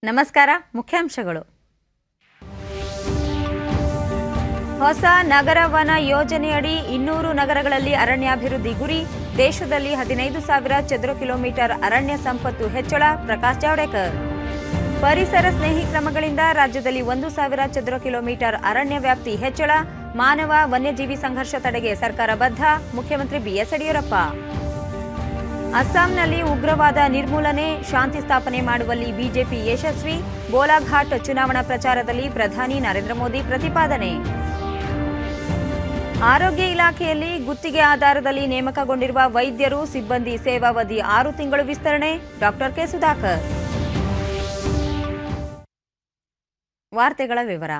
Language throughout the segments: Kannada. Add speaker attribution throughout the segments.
Speaker 1: ನಮಸ್ಕಾರ. ಮುಖ್ಯಾಂಶಗಳು. ಹೊಸ ನಗರ ವನ ಯೋಜನೆಯಡಿ 200 ನಗರಗಳಲ್ಲಿ ಅರಣ್ಯಾಭಿವೃದ್ಧಿ ಗುರಿ. ದೇಶದಲ್ಲಿ 15,000 ಚದುರ ಕಿಲೋಮೀಟರ್ ಅರಣ್ಯ ಸಂಪತ್ತು ಹೆಚ್ಚಳ. ಪ್ರಕಾಶ್ ಜಾವಡೇಕರ್. ಪರಿಸರ ಸ್ನೇಹಿ ಕ್ರಮಗಳಿಂದ ರಾಜ್ಯದಲ್ಲಿ 1,000 ಚದುರ ಕಿಲೋಮೀಟರ್ ಅರಣ್ಯ ವ್ಯಾಪ್ತಿ ಹೆಚ್ಚಳ. ಮಾನವ ವನ್ಯಜೀವಿ ಸಂಘರ್ಷ ತಡೆಗೆ ಸರ್ಕಾರ ಬದ್ಧ. ಮುಖ್ಯಮಂತ್ರಿ ಬಿಎಸ್ ಯಡಿಯೂರಪ್ಪ. ಅಸ್ಸಾಂನಲ್ಲಿ ಉಗ್ರವಾದ ನಿರ್ಮೂಲನೆ, ಶಾಂತಿ ಸ್ಥಾಪನೆ ಮಾಡುವಲ್ಲಿ ಬಿಜೆಪಿ ಯಶಸ್ವಿ. ಗೋಲಾಘಾಟ್ ಚುನಾವಣಾ ಪ್ರಚಾರದಲ್ಲಿ ಪ್ರಧಾನಿ ನರೇಂದ್ರ ಮೋದಿ ಪ್ರತಿಪಾದನೆ. ಆರೋಗ್ಯ ಇಲಾಖೆಯಲ್ಲಿ ಗುತ್ತಿಗೆ ಆಧಾರದಲ್ಲಿ ನೇಮಕಗೊಂಡಿರುವ ವೈದ್ಯರು ಸಿಬ್ಬಂದಿ ಸೇವಾವಧಿ 6 ತಿಂಗಳು ವಿಸ್ತರಣೆ. Doctor K Sudhakar. ವಾರ್ತೆಗಳ ವಿವರ.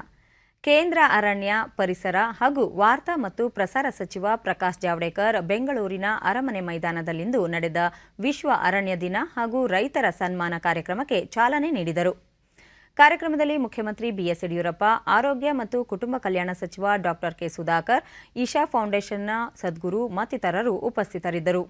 Speaker 1: ಕೇಂದ್ರ ಅರಣ್ಯ, ಪರಿಸರ ಹಾಗೂ ವಾರ್ತಾ ಮತ್ತು ಪ್ರಸಾರ ಸಚಿವ ಪ್ರಕಾಶ್ ಜಾವಡೇಕರ್ ಬೆಂಗಳೂರಿನ ಅರಮನೆ ಮೈದಾನದಲ್ಲಿಂದು ನಡೆದ ವಿಶ್ವ ಅರಣ್ಯ ದಿನ ಹಾಗೂ ರೈತರ ಸನ್ಮಾನ ಕಾರ್ಯಕ್ರಮಕ್ಕೆ ಚಾಲನೆ ನೀಡಿದರು. ಕಾರ್ಯಕ್ರಮದಲ್ಲಿ ಮುಖ್ಯಮಂತ್ರಿ ಬಿಎಸ್ ಯಡಿಯೂರಪ್ಪ, ಆರೋಗ್ಯ ಮತ್ತು ಕುಟುಂಬ ಕಲ್ಯಾಣ ಸಚಿವ ಡಾಕ್ಟರ್ ಕೆ ಸುಧಾಕರ್, ಈಶಾ ಫೌಂಡೇಶನ್ನ ಸದ್ಗುರು ಮತ್ತಿತರರು ಉಪಸ್ಥಿತರಿದ್ದರು.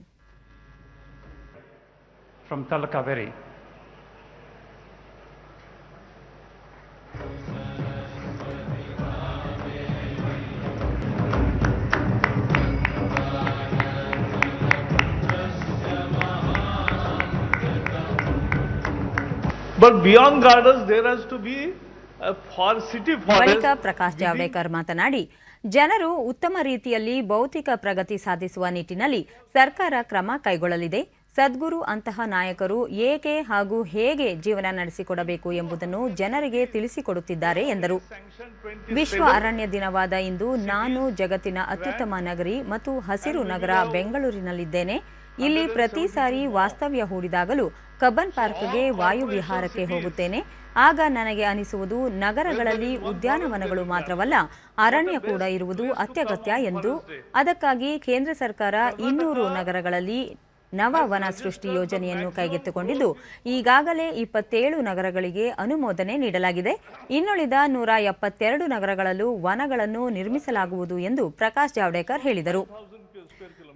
Speaker 2: But beyond gardens, there has to be a city forest.
Speaker 1: ಬಳಿಕ ಪ್ರಕಾಶ್ ಜಾವಡೇಕರ್ ಮಾತನಾಡಿ, ಜನರು ಉತ್ತಮ ರೀತಿಯಲ್ಲಿ ಭೌತಿಕ ಪ್ರಗತಿ ಸಾಧಿಸುವ ನಿಟ್ಟಿನಲ್ಲಿ ಸರ್ಕಾರ ಕ್ರಮ ಕೈಗೊಳ್ಳಲಿದೆ. ಸದ್ಗುರು ಅಂತಹ ನಾಯಕರು ಏಕೆ ಹಾಗೂ ಹೇಗೆ ಜೀವನ ನಡೆಸಿಕೊಡಬೇಕು ಎಂಬುದನ್ನು ಜನರಿಗೆ ತಿಳಿಸಿಕೊಡುತ್ತಿದ್ದಾರೆ ಎಂದರು. ವಿಶ್ವ ಅರಣ್ಯ ದಿನವಾದ ಇಂದು ನಾನು ಜಗತ್ತಿನ ಅತ್ಯುತ್ತಮ ನಗರಿ ಮತ್ತು ಹಸಿರು ನಗರ ಬೆಂಗಳೂರಿನಲ್ಲಿದ್ದೇನೆ. ಇಲ್ಲಿ ಪ್ರತಿ ಸಾರಿ ವಾಸ್ತವ್ಯ ಹೂಡಿದಾಗಲೂ ಕಬ್ಬನ್ ಪಾರ್ಕ್ಗೆ ವಾಯು ವಿಹಾರಕ್ಕೆ ಹೋಗುತ್ತೇನೆ. ಆಗ ನನಗೆ ಅನಿಸುವುದು ನಗರಗಳಲ್ಲಿ ಉದ್ಯಾನವನಗಳು ಮಾತ್ರವಲ್ಲ, ಅರಣ್ಯ ಕೂಡ ಇರುವುದು ಅತ್ಯಗತ್ಯ ಎಂದು. ಅದಕ್ಕಾಗಿ ಕೇಂದ್ರ ಸರ್ಕಾರ 200 ನಗರಗಳಲ್ಲಿ ನವ ವನ ಸೃಷ್ಟಿ ಯೋಜನೆಯನ್ನು ಕೈಗೆತ್ತಿಕೊಂಡಿದ್ದು ಈಗಾಗಲೇ 27 ನಗರಗಳಿಗೆ ಅನುಮೋದನೆ ನೀಡಲಾಗಿದೆ. ಇನ್ನುಳಿದ 172 ನಗರಗಳಲ್ಲೂ ವನಗಳನ್ನು ನಿರ್ಮಿಸಲಾಗುವುದು ಎಂದು ಪ್ರಕಾಶ್ ಜಾವಡೇಕರ್ ಹೇಳಿದರು.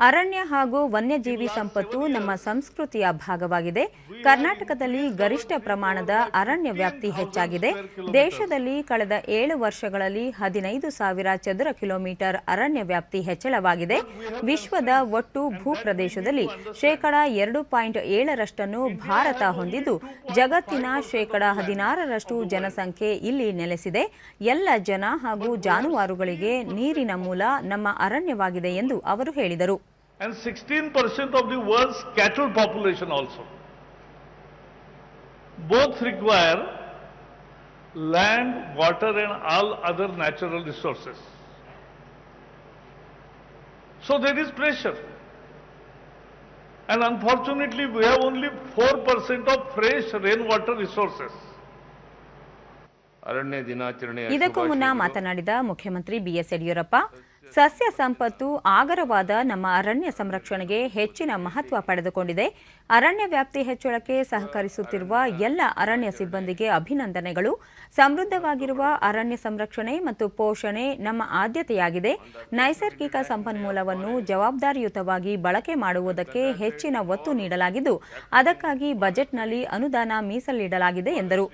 Speaker 1: ಅರಣ್ಯ ಹಾಗೂ ವನ್ಯಜೀವಿ ಸಂಪತ್ತು ನಮ್ಮ ಸಂಸ್ಕೃತಿಯ ಭಾಗವಾಗಿದೆ. ಕರ್ನಾಟಕದಲ್ಲಿ ಗರಿಷ್ಠ ಪ್ರಮಾಣದ ಅರಣ್ಯ ವ್ಯಾಪ್ತಿ ಹೆಚ್ಚಾಗಿದೆ. ದೇಶದಲ್ಲಿ ಕಳೆದ 7 ವರ್ಷಗಳಲ್ಲಿ 15,000 ಚದುರ ಕಿಲೋಮೀಟರ್ ಅರಣ್ಯ ವ್ಯಾಪ್ತಿ ಹೆಚ್ಚಳವಾಗಿದೆ. ವಿಶ್ವದ ಒಟ್ಟು ಭೂಪ್ರದೇಶದಲ್ಲಿ 2.7% ಭಾರತ ಹೊಂದಿದ್ದು ಜಗತ್ತಿನ 16% ಜನಸಂಖ್ಯೆ ಇಲ್ಲಿ ನೆಲೆಸಿದೆ. ಎಲ್ಲ ಜನ ಹಾಗೂ ಜಾನುವಾರುಗಳಿಗೆ ನೀರಿನ ಮೂಲ ನಮ್ಮ ಅರಣ್ಯವಾಗಿದೆ ಎಂದು ಅವರು ಹೇಳಿದರು.
Speaker 2: And 16% of the world's cattle population also. Both require land, water and all other natural resources. So there is pressure. And unfortunately we have only 4% of fresh rainwater resources.
Speaker 1: ಇದಕ್ಕೂ ಮುನ್ನ ಮಾತನಾಡಿದ ಮುಖ್ಯಮಂತ್ರಿ ಬಿಎಸ್ ಯಡಿಯೂರಪ್ಪ, ಸಸ್ಯ ಸಂಪತ್ತು ಆಗರವಾದ ನಮ್ಮ ಅರಣ್ಯ ಸಂರಕ್ಷಣೆಗೆ ಹೆಚ್ಚಿನ ಮಹತ್ವ ಪಡೆದುಕೊಂಡಿದೆ. ಅರಣ್ಯ ವ್ಯಾಪ್ತಿ ಹೆಚ್ಚಳಕ್ಕೆ ಸಹಕರಿಸುತ್ತಿರುವ ಎಲ್ಲ ಅರಣ್ಯ ಸಿಬ್ಬಂದಿಗೆ ಅಭಿನಂದನೆಗಳು. ಸಮೃದ್ಧವಾಗಿರುವ ಅರಣ್ಯ ಸಂರಕ್ಷಣೆ ಮತ್ತು ಪೋಷಣೆ ನಮ್ಮ ಆದ್ಯತೆಯಾಗಿದೆ. ನೈಸರ್ಗಿಕ ಸಂಪನ್ಮೂಲವನ್ನು ಜವಾಬ್ದಾರಿಯುತವಾಗಿ ಬಳಕೆ ಮಾಡುವುದಕ್ಕೆ ಹೆಚ್ಚಿನ ಒತ್ತು ನೀಡಲಾಗಿದ್ದು ಅದಕ್ಕಾಗಿ ಬಜೆಟ್ನಲ್ಲಿ ಅನುದಾನ ಮೀಸಲಿಡಲಾಗಿದೆ ಎಂದರು.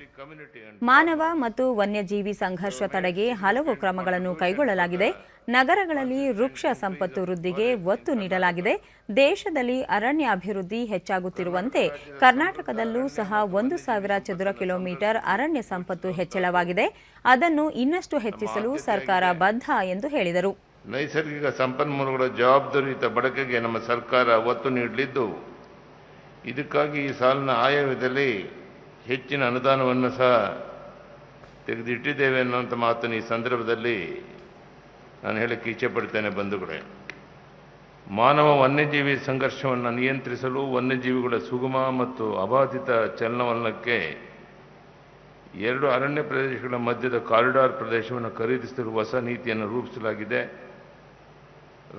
Speaker 1: ಮಾನವ ಮತ್ತು ವನ್ಯಜೀವಿ ಸಂಘರ್ಷ ತಡೆಗೆ ಹಲವು ಕ್ರಮಗಳನ್ನು ಕೈಗೊಳ್ಳಲಾಗಿದೆ. ನಗರಗಳಲ್ಲಿ ವೃಕ್ಷ ಸಂಪತ್ತು ವೃದ್ಧಿಗೆ ಒತ್ತು ನೀಡಲಾಗಿದೆ. ದೇಶದಲ್ಲಿ ಅರಣ್ಯ ಅಭಿವೃದ್ಧಿ ಹೆಚ್ಚಾಗುತ್ತಿರುವಂತೆ ಕರ್ನಾಟಕದಲ್ಲೂ ಸಹ 1,000 ಚದುರ ಕಿಲೋಮೀಟರ್ ಅರಣ್ಯ ಸಂಪತ್ತು ಹೆಚ್ಚಳವಾಗಿದೆ. ಅದನ್ನು ಇನ್ನಷ್ಟು ಹೆಚ್ಚಿಸಲು ಸರ್ಕಾರ ಬದ್ಧ ಎಂದು ಹೇಳಿದರು.
Speaker 3: ನೈಸರ್ಗಿಕ ಸಂಪನ್ಮೂಲಗಳ ಜವಾಬ್ದಾರಿಯುತ ಬಳಕೆಗೆ ನಮ್ಮ ಸರ್ಕಾರ ಒತ್ತು ನೀಡಲಿದ್ದು ಇದಕ್ಕಾಗಿ ಈ ಸಾಲಿನ ಆಯವ್ಯಯದಲ್ಲಿ ಹೆಚ್ಚಿನ ಅನುದಾನವನ್ನು ಸಹ ತೆಗೆದಿಟ್ಟಿದ್ದೇವೆ ಅನ್ನುವಂಥ ಮಾತನ್ನು ಈ ಸಂದರ್ಭದಲ್ಲಿ ನಾನು ಹೇಳಕ್ಕೆ ಇಚ್ಛೆಪಡ್ತೇನೆ. ಬಂಧುಗಳೇ, ಮಾನವ ವನ್ಯಜೀವಿ ಸಂಘರ್ಷವನ್ನು ನಿಯಂತ್ರಿಸಲು ವನ್ಯಜೀವಿಗಳ ಸುಗಮ ಮತ್ತು ಅಬಾಧಿತ ಚಲನವಲನಕ್ಕೆ 2 ಅರಣ್ಯ ಪ್ರದೇಶಗಳ ಮಧ್ಯದ ಕಾರಿಡಾರ್ ಪ್ರದೇಶವನ್ನು ಖರೀದಿಸಲು ಹೊಸ ನೀತಿಯನ್ನು ರೂಪಿಸಲಾಗಿದೆ.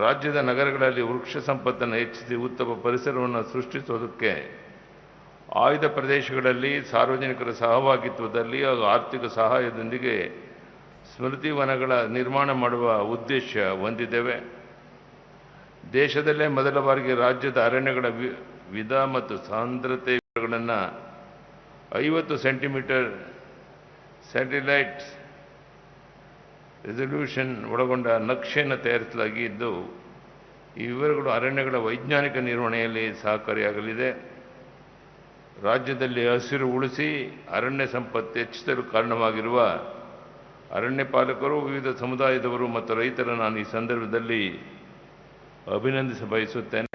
Speaker 3: ರಾಜ್ಯದ ನಗರಗಳಲ್ಲಿ ವೃಕ್ಷ ಸಂಪತ್ತನ್ನು ಹೆಚ್ಚಿಸಿ ಉತ್ತಮ ಪರಿಸರವನ್ನು ಸೃಷ್ಟಿಸುವುದಕ್ಕೆ ಆಯ್ದ ಪ್ರದೇಶಗಳಲ್ಲಿ ಸಾರ್ವಜನಿಕರ ಸಹಭಾಗಿತ್ವದಲ್ಲಿ ಹಾಗೂ ಆರ್ಥಿಕ ಸಹಾಯದೊಂದಿಗೆ ಸ್ಮೃತಿ ವನಗಳ ನಿರ್ಮಾಣ ಮಾಡುವ ಉದ್ದೇಶ ಹೊಂದಿದ್ದೇವೆ. ದೇಶದಲ್ಲೇ ಮೊದಲ ಬಾರಿಗೆ ರಾಜ್ಯದ ಅರಣ್ಯಗಳ ವಿಧ ಮತ್ತು ಸಾಂದ್ರತೆಗಳನ್ನು 50 ಸೆಂಟಿಮೀಟರ್ ಸ್ಯಾಟಲೈಟ್ ರೆಸಲ್ಯೂಷನ್ ಒಳಗೊಂಡ ನಕ್ಷೆಯನ್ನು ತಯಾರಿಸಲಾಗಿದ್ದು, ಈ ವಿವರಗಳು ಅರಣ್ಯಗಳ ವೈಜ್ಞಾನಿಕ ನಿರ್ವಹಣೆಯಲ್ಲಿ ಸಹಕಾರಿಯಾಗಲಿದೆ. ರಾಜ್ಯದಲ್ಲಿ ಹಸಿರು ಉಳಿಸಿ ಅರಣ್ಯ ಸಂಪತ್ತು ಹೆಚ್ಚಿಸಲು ಕಾರಣವಾಗಿರುವ ಅರಣ್ಯ ಪಾಲಕರು, ವಿವಿಧ ಸಮುದಾಯದವರು ಮತ್ತು ರೈತರನ್ನು ನಾನು ಈ ಸಂದರ್ಭದಲ್ಲಿ ಅಭಿನಂದಿಸ ಬಯಸುತ್ತೇನೆ.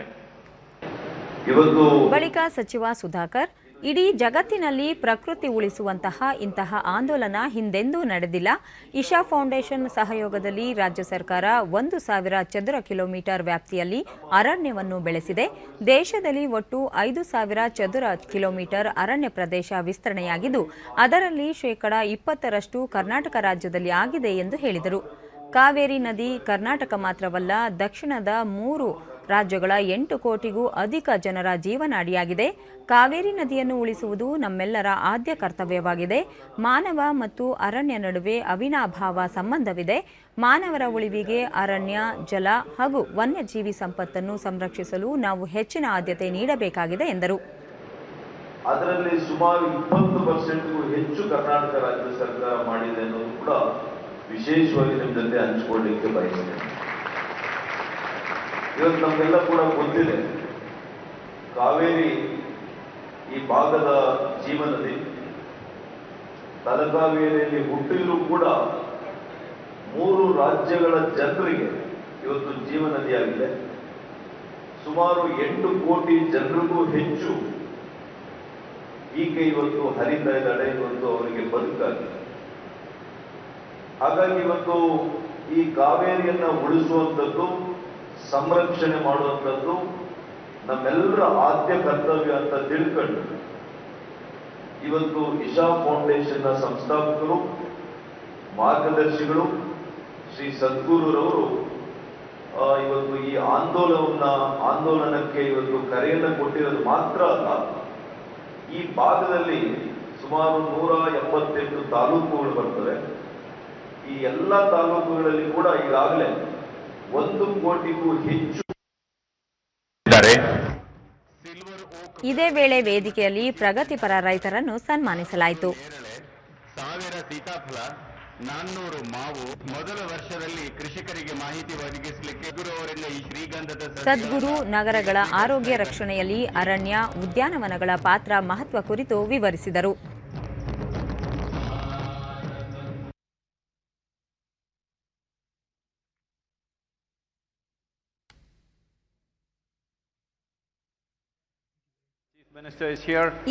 Speaker 1: ಬಳಿಕ ಸಚಿವ ಸುಧಾಕರ್, ಇಡೀ ಜಗತ್ತಿನಲ್ಲಿ ಪ್ರಕೃತಿ ಉಳಿಸುವಂತಹ ಇಂತಹ ಆಂದೋಲನ ಹಿಂದೆಂದೂ ನಡೆದಿಲ್ಲ. ಇಶಾ ಫೌಂಡೇಶನ್ ಸಹಯೋಗದಲ್ಲಿ ರಾಜ್ಯ ಸರ್ಕಾರ 1,000 ಚದರ ಕಿಲೋಮೀಟರ್ ವ್ಯಾಪ್ತಿಯಲ್ಲಿ ಅರಣ್ಯವನ್ನು ಬೆಳೆಸಿದೆ. ದೇಶದಲ್ಲಿ ಒಟ್ಟು 5,000 ಚದರ ಕಿಲೋಮೀಟರ್ ಅರಣ್ಯ ಪ್ರದೇಶ ವಿಸ್ತರಣೆಯಾಗಿದ್ದು, ಅದರಲ್ಲಿ ಶೇಕಡ 20ರಷ್ಟು ಕರ್ನಾಟಕ ರಾಜ್ಯದಲ್ಲಿ ಆಗಿದೆ ಎಂದು ಹೇಳಿದರು. ಕಾವೇರಿ ನದಿ ಕರ್ನಾಟಕ ಮಾತ್ರವಲ್ಲ, ದಕ್ಷಿಣದ 3 ರಾಜ್ಯಗಳ 8 ಕೋಟಿಗೂ ಅಧಿಕ ಜನರ ಜೀವನಾಡಿಯಾಗಿದೆ. ಕಾವೇರಿ ನದಿಯನ್ನು ಉಳಿಸುವುದು ನಮ್ಮೆಲ್ಲರ ಆದ್ಯ ಕರ್ತವ್ಯವಾಗಿದೆ. ಮಾನವ ಮತ್ತು ಅರಣ್ಯ ನಡುವೆ ಅವಿನಾಭಾವ ಸಂಬಂಧವಿದೆ. ಮಾನವರ ಉಳಿವಿಗೆ ಅರಣ್ಯ, ಜಲ ಹಾಗೂ ವನ್ಯಜೀವಿ ಸಂಪತ್ತನ್ನು ಸಂರಕ್ಷಿಸಲು ನಾವು ಹೆಚ್ಚಿನ ಆದ್ಯತೆ ನೀಡಬೇಕಾಗಿದೆ ಎಂದರು.
Speaker 4: ಅದರಲ್ಲಿ ಸುಮಾರು 20%ಗೂ ಹೆಚ್ಚು ಕರ್ನಾಟಕ ರಾಜ್ಯ ಸರ್ಕಾರ ಮಾಡಿದೆ ಅನ್ನೋದು ಕೂಡ ವಿಶೇಷವಾಗಿ ನಿಮ್ಮ ಜೊತೆ ಹಂಚಿಕೊಳ್ಳಲಿಕ್ಕೆ ಬಯಸ್ತೇನೆ. ಇವತ್ತು ನಮಗೆಲ್ಲ ಕೂಡ ಗೊತ್ತಿದೆ, ಕಾವೇರಿ ಈ ಭಾಗದ ಜೀವನದಿ. ತಲಕಾವೇರಿಯಲ್ಲಿ ಹುಟ್ಟಿದ್ರು ಕೂಡ 3 ರಾಜ್ಯಗಳ ಜನರಿಗೆ ಇವತ್ತು ಜೀವನದಿಯಾಗಿದೆ. ಸುಮಾರು 8 ಕೋಟಿ ಜನರಿಗೂ ಹೆಚ್ಚು ಈಕೆ ಇವತ್ತು ಹರಿತಾ ಇದ್ದಾಳೆ, ಇವತ್ತು ಅವರಿಗೆ ಬದುಕಾಗಿದೆ. ಹಾಗಾಗಿ ಇವತ್ತು ಈ ಕಾವೇರಿಯನ್ನ ಉಳಿಸುವಂಥದ್ದು, ಸಂರಕ್ಷಣೆ ಮಾಡುವಂಥದ್ದು ನಮ್ಮೆಲ್ಲರ ಆದ್ಯ ಕರ್ತವ್ಯ ಅಂತ ತಿಳ್ಕೊಂಡು ಇವತ್ತು ಇಶಾ ಫೌಂಡೇಶನ್ನ ಸಂಸ್ಥಾಪಕರು, ಮಾರ್ಗದರ್ಶಿಗಳು ಶ್ರೀ ಸದ್ಗುರುರವರು ಇವತ್ತು ಈ ಆಂದೋಲನಕ್ಕೆ ಇವತ್ತು ಕರೆಯನ್ನು ಕೊಟ್ಟಿರೋದು ಮಾತ್ರ ಅಲ್ಲ, ಈ ಭಾಗದಲ್ಲಿ ಸುಮಾರು 178 ತಾಲೂಕುಗಳು ಬರ್ತವೆ. ಈ ಎಲ್ಲ ತಾಲೂಕುಗಳಲ್ಲಿ ಕೂಡ ಈಗಾಗಲೇ 1 ಕೋಟಿಗೂ ಹೆಚ್ಚು.
Speaker 1: ಇದೇ ವೇಳೆ ವೇದಿಕೆಯಲ್ಲಿ ಪ್ರಗತಿಪರ ರೈತರನ್ನು ಸನ್ಮಾನಿಸಲಾಯಿತು.
Speaker 5: 1000 ಸೀತಾಫಲ, 400 ಮಾವು ಮೊದಲ ವರ್ಷದಲ್ಲಿ ಕೃಷಿಕರಿಗೆ ಮಾಹಿತಿ ಒದಗಿಸಲಿಕ್ಕೆ ಗುರುವರಿಂದ ಈ ಶ್ರೀಗಂಧದ
Speaker 1: ಸದ್ಗುರು ನಗರಗಳ ಆರೋಗ್ಯ ರಕ್ಷಣೆಯಲ್ಲಿ ಅರಣ್ಯ, ಉದ್ಯಾನವನಗಳ ಪಾತ್ರ ಮಹತ್ವ ಕುರಿತು ವಿವರಿಸಿದರು.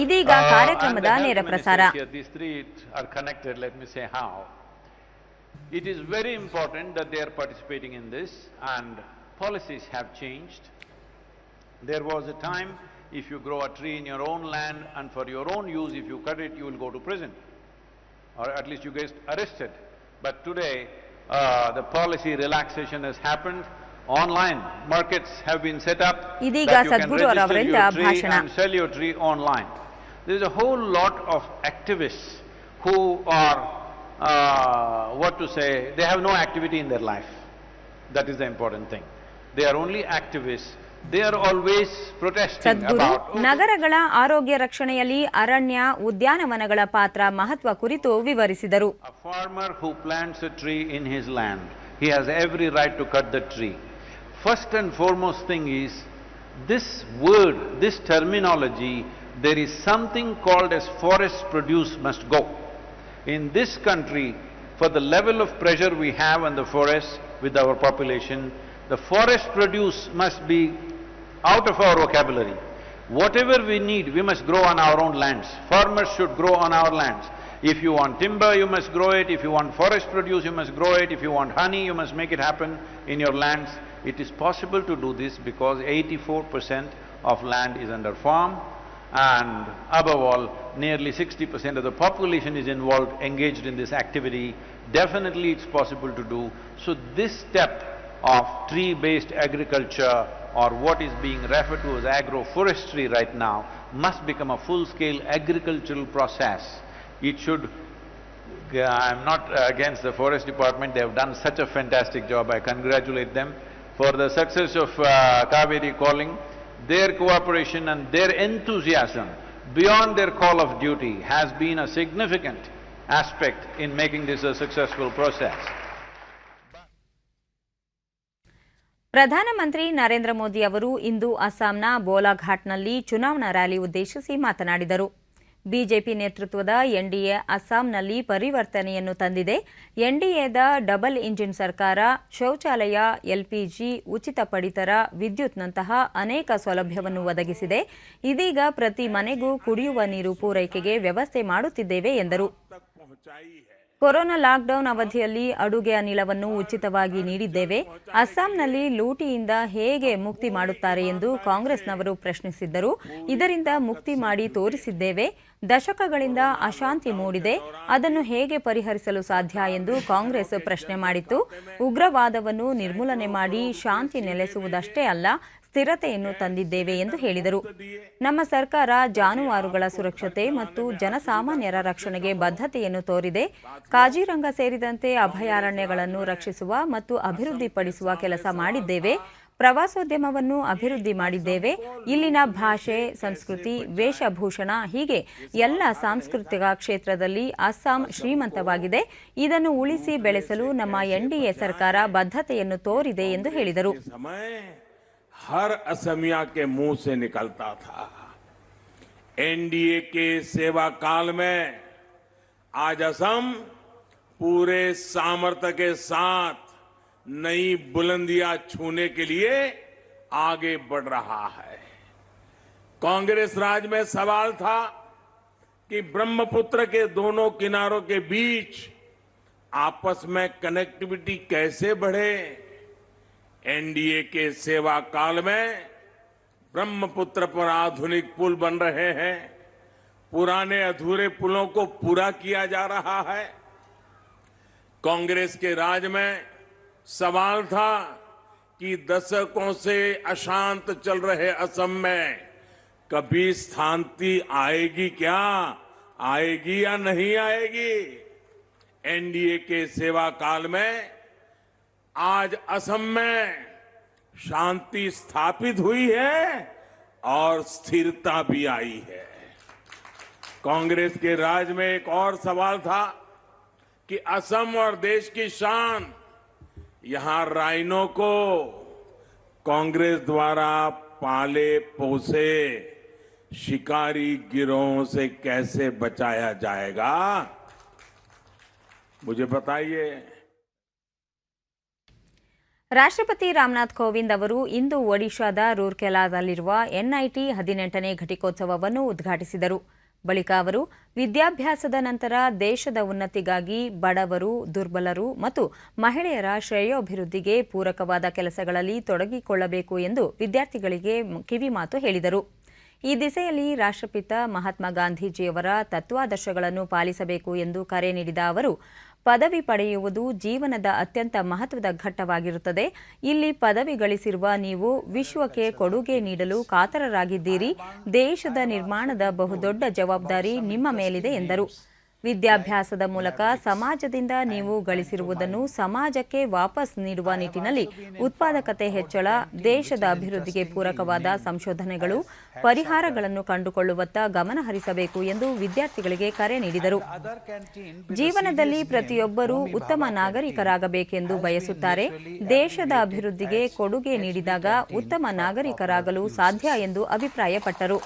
Speaker 1: ಇದೀಗ ಕಾರ್ಯಕ್ರಮದ ನೇರ ಪ್ರಸಾರ.
Speaker 6: It is very important that they are participating in this, and policies have changed. There was a time, if you grow a tree in your own land and for your own use, if you cut it, you will go to prison, or at least you get arrested. But today, the policy relaxation has happened. Online markets have been set up
Speaker 1: ಇದೀಗ
Speaker 6: that you can
Speaker 1: Sadhguru
Speaker 6: register
Speaker 1: ಅವರಿಂದ
Speaker 6: your tree
Speaker 1: ಭಾಷಣ.
Speaker 6: and sell your tree online. There is a whole lot of activists who are, what to say, they have no activity in their life. That is the important thing. They are only activists. They are always protesting
Speaker 1: Sadhguru
Speaker 6: about...
Speaker 1: ನಗರಗಳ ಆರೋಗ್ಯ ರಕ್ಷಣೆಯಲ್ಲಿ ಅರಣ್ಯ, ಉದ್ಯಾನವನಗಳ ಪಾತ್ರ ಮಹತ್ವ ಕುರಿತು ವಿವರಿಸಿದರು.
Speaker 6: A farmer who plants a tree in his land, he has every right to cut the tree. First and foremost thing is, this word, this terminology, there is something called as forest produce must go. In this country, for the level of pressure we have on the forest with our population, the forest produce must be out of our vocabulary. Whatever we need, we must grow on our own lands. Farmers should grow on our lands. If you want timber, you must grow it. If you want forest produce, you must grow it. If you want honey, you must make it happen in your lands. It is possible to do this because 84% of land is under farm, and above all, nearly 60% of the population is involved, engaged in this activity. Definitely it's possible to do. So this step of tree-based agriculture, or what is being referred to as agroforestry right now, must become a full-scale agricultural process. It should I'm not against the forest department, they have done such a fantastic job, I congratulate them for the success of Kaveri calling. Their cooperation and their enthusiasm beyond their call of duty has been a significant aspect in making this a successful process.
Speaker 1: ಪ್ರಧಾನಮಂತ್ರಿ ನರೇಂದ್ರ ಮೋದಿ ಅವರು ಇಂದು ಅಸ್ಸಾಂನ ಬೋಲಾಘಾಟ್ನಲ್ಲಿ ಚುನಾವಣಾ ರ್ಯಾಲಿ ಉದ್ದೇಶಿಸಿ ಮಾತನಾಡಿದರು. ಬಿಜೆಪಿ ನೇತೃತ್ವದ ಎನ್ಡಿಎ ಅಸ್ಸಾಂನಲ್ಲಿ ಪರಿವರ್ತನೆಯನ್ನು ತಂದಿದೆ. ಎನ್ಡಿಎದ ಡಬಲ್ ಇಂಜಿನ್ ಸರ್ಕಾರ ಶೌಚಾಲಯ, ಎಲ್ಪಿಜಿ, ಉಚಿತ ಪಡಿತರ, ವಿದ್ಯುತ್ನಂತಹ ಅನೇಕ ಸೌಲಭ್ಯವನ್ನು ಒದಗಿಸಿದೆ. ಇದೀಗ ಪ್ರತಿ ಮನೆಗೂ ಕುಡಿಯುವ ನೀರು ಪೂರೈಕೆಗೆ ವ್ಯವಸ್ಥೆ ಮಾಡುತ್ತಿದ್ದೇವೆ ಎಂದರು. ಕೊರೋನಾ ಲಾಕ್ಡೌನ್ ಅವಧಿಯಲ್ಲಿ ಅಡುಗೆ ಅನಿಲವನ್ನು ಉಚಿತವಾಗಿ ನೀಡಿದ್ದೇವೆ. ಅಸ್ಸಾಂನಲ್ಲಿ ಲೂಟಿಯಿಂದ ಹೇಗೆ ಮುಕ್ತಿ ಮಾಡುತ್ತಾರೆ ಎಂದು ಕಾಂಗ್ರೆಸ್ನವರು ಪ್ರಶ್ನಿಸಿದ್ದರು. ಇದರಿಂದ ಮುಕ್ತಿ ಮಾಡಿ ತೋರಿಸಿದ್ದೇವೆ. ದಶಕಗಳಿಂದ ಅಶಾಂತಿ ಮೂಡಿದೆ, ಅದನ್ನು ಹೇಗೆ ಪರಿಹರಿಸಲು ಸಾಧ್ಯ ಎಂದು ಕಾಂಗ್ರೆಸ್ ಪ್ರಶ್ನೆ ಮಾಡಿತ್ತು. ಉಗ್ರವಾದವನ್ನು ನಿರ್ಮೂಲನೆ ಮಾಡಿ ಶಾಂತಿ ನೆಲೆಸುವುದಷ್ಟೇ ಅಲ್ಲ, ಸ್ಥಿರತೆಯನ್ನು ತಂದಿದ್ದೇವೆ ಎಂದು ಹೇಳಿದರು. ನಮ್ಮ ಸರ್ಕಾರ ಜಾನುವಾರುಗಳ ಸುರಕ್ಷತೆ ಮತ್ತು ಜನಸಾಮಾನ್ಯರ ರಕ್ಷಣೆಗೆ ಬದ್ಧತೆಯನ್ನು ತೋರಿದೆ. ಕಾಜಿರಂಗ ಸೇರಿದಂತೆ ಅಭಯಾರಣ್ಯಗಳನ್ನು ರಕ್ಷಿಸುವ ಮತ್ತು ಅಭಿವೃದ್ಧಿಪಡಿಸುವ ಕೆಲಸ ಮಾಡಿದ್ದೇವೆ. ಪ್ರವಾಸೋದ್ಯಮವನ್ನು ಅಭಿವೃದ್ಧಿ ಮಾಡಿದ್ದೇವೆ. ಇಲ್ಲಿನ ಭಾಷೆ, ಸಂಸ್ಕೃತಿ, ವೇಷಭೂಷಣ ಹೀಗೆ ಎಲ್ಲ ಸಾಂಸ್ಕೃತಿಕ ಕ್ಷೇತ್ರದಲ್ಲಿ ಅಸ್ಸಾಂ ಶ್ರೀಮಂತವಾಗಿದೆ. ಇದನ್ನು ಉಳಿಸಿ ಬೆಳೆಸಲು ನಮ್ಮ ಎನ್ಡಿಎ ಸರ್ಕಾರ ಬದ್ಧತೆಯನ್ನು ತೋರಿದೆ ಎಂದು ಹೇಳಿದರು.
Speaker 7: हर असमिया के मुंह से निकलता था। एनडीए के सेवा काल में आज असम पूरे सामर्थ्य के साथ नई बुलंदियां छूने के लिए आगे बढ़ रहा है। कांग्रेस राज में सवाल था कि ब्रह्मपुत्र के दोनों किनारों के बीच आपस में कनेक्टिविटी कैसे बढ़े। एनडीए के सेवा काल में ब्रह्मपुत्र पर आधुनिक पुल बन रहे हैं, पुराने अधूरे पुलों को पूरा किया जा रहा है। कांग्रेस के राज में सवाल था कि दशकों से अशांत चल रहे असम में कभी शांति आएगी क्या, आएगी या नहीं आएगी। एनडीए के सेवा काल में आज असम में शांति स्थापित हुई है और स्थिरता भी आई है। कांग्रेस के राज में एक और सवाल था कि असम और देश की शान, यहां राइनो को कांग्रेस द्वारा पाले पोसे शिकारी गिरोहों से कैसे बचाया जाएगा, मुझे बताइए।
Speaker 1: ರಾಷ್ಟ್ರಪತಿ ರಾಮನಾಥ್ ಕೋವಿಂದ್ ಅವರು ಇಂದು ಒಡಿಶಾದ ರೂರ್ಕೆಲಾದಲ್ಲಿರುವ ಎನ್ಐಟಿ 18ನೇ ಘಟಿಕೋತ್ಸವವನ್ನು ಉದ್ಘಾಟಿಸಿದರು. ಬಳಿಕ ಅವರು ವಿದ್ಯಾಭ್ಯಾಸದ ನಂತರ ದೇಶದ ಉನ್ನತಿಗಾಗಿ ಬಡವರು, ದುರ್ಬಲರು ಮತ್ತು ಮಹಿಳೆಯರ ಶ್ರೇಯೋಭಿವೃದ್ಧಿಗೆ ಪೂರಕವಾದ ಕೆಲಸಗಳಲ್ಲಿ ತೊಡಗಿಕೊಳ್ಳಬೇಕು ಎಂದು ವಿದ್ಯಾರ್ಥಿಗಳಿಗೆ ಕಿವಿಮಾತು ಹೇಳಿದರು. ಈ ದಿಸೆಯಲ್ಲಿ ರಾಷ್ಟ್ರಪಿತ ಮಹಾತ್ಮ ಗಾಂಧೀಜಿಯವರ ತತ್ವಾದರ್ಶಗಳನ್ನು ಪಾಲಿಸಬೇಕು ಎಂದು ಕರೆ ನೀಡಿದ ಅವರು, ಪದವಿ ಪಡೆಯುವುದು ಜೀವನದ ಅತ್ಯಂತ ಮಹತ್ವದ ಘಟ್ಟವಾಗಿರುತ್ತದೆ. ಇಲ್ಲಿ ಪದವಿ ಗಳಿಸಿರುವ ನೀವು ವಿಶ್ವಕ್ಕೆ ಕೊಡುಗೆ ನೀಡಲು ಕಾತರರಾಗಿದ್ದೀರಿ. ದೇಶದ ನಿರ್ಮಾಣದ ಬಹುದೊಡ್ಡ ಜವಾಬ್ದಾರಿ ನಿಮ್ಮ ಮೇಲಿದೆ ಎಂದರು. ವಿದ್ಯಾಭ್ಯಾಸದ ಮೂಲಕ ಸಮಾಜದಿಂದ ನೀವು ಗಳಿಸಿರುವುದನ್ನು ಸಮಾಜಕ್ಕೆ ವಾಪಸ್ ನೀಡುವ ನಿಟ್ಟಿನಲ್ಲಿ ಉತ್ಪಾದಕತೆ ಹೆಚ್ಚಳ, ದೇಶದ ಅಭಿವೃದ್ಧಿಗೆ ಪೂರಕವಾದ ಸಂಶೋಧನೆಗಳು, ಪರಿಹಾರಗಳನ್ನು ಕಂಡುಕೊಳ್ಳುವತ್ತ ಗಮನ ಹರಿಸಬೇಕು ಎಂದು ವಿದ್ಯಾರ್ಥಿಗಳಿಗೆ ಕರೆ ನೀಡಿದರು. ಜೀವನದಲ್ಲಿ ಪ್ರತಿಯೊಬ್ಬರೂ ಉತ್ತಮ ನಾಗರಿಕರಾಗಬೇಕೆಂದು ಬಯಸುತ್ತಾರೆ. ದೇಶದ ಅಭಿವೃದ್ಧಿಗೆ ಕೊಡುಗೆ ನೀಡಿದಾಗ ಉತ್ತಮ ನಾಗರಿಕರಾಗಲು ಸಾಧ್ಯ ಎಂದು ಅಭಿಪ್ರಾಯಪಟ್ಟರು.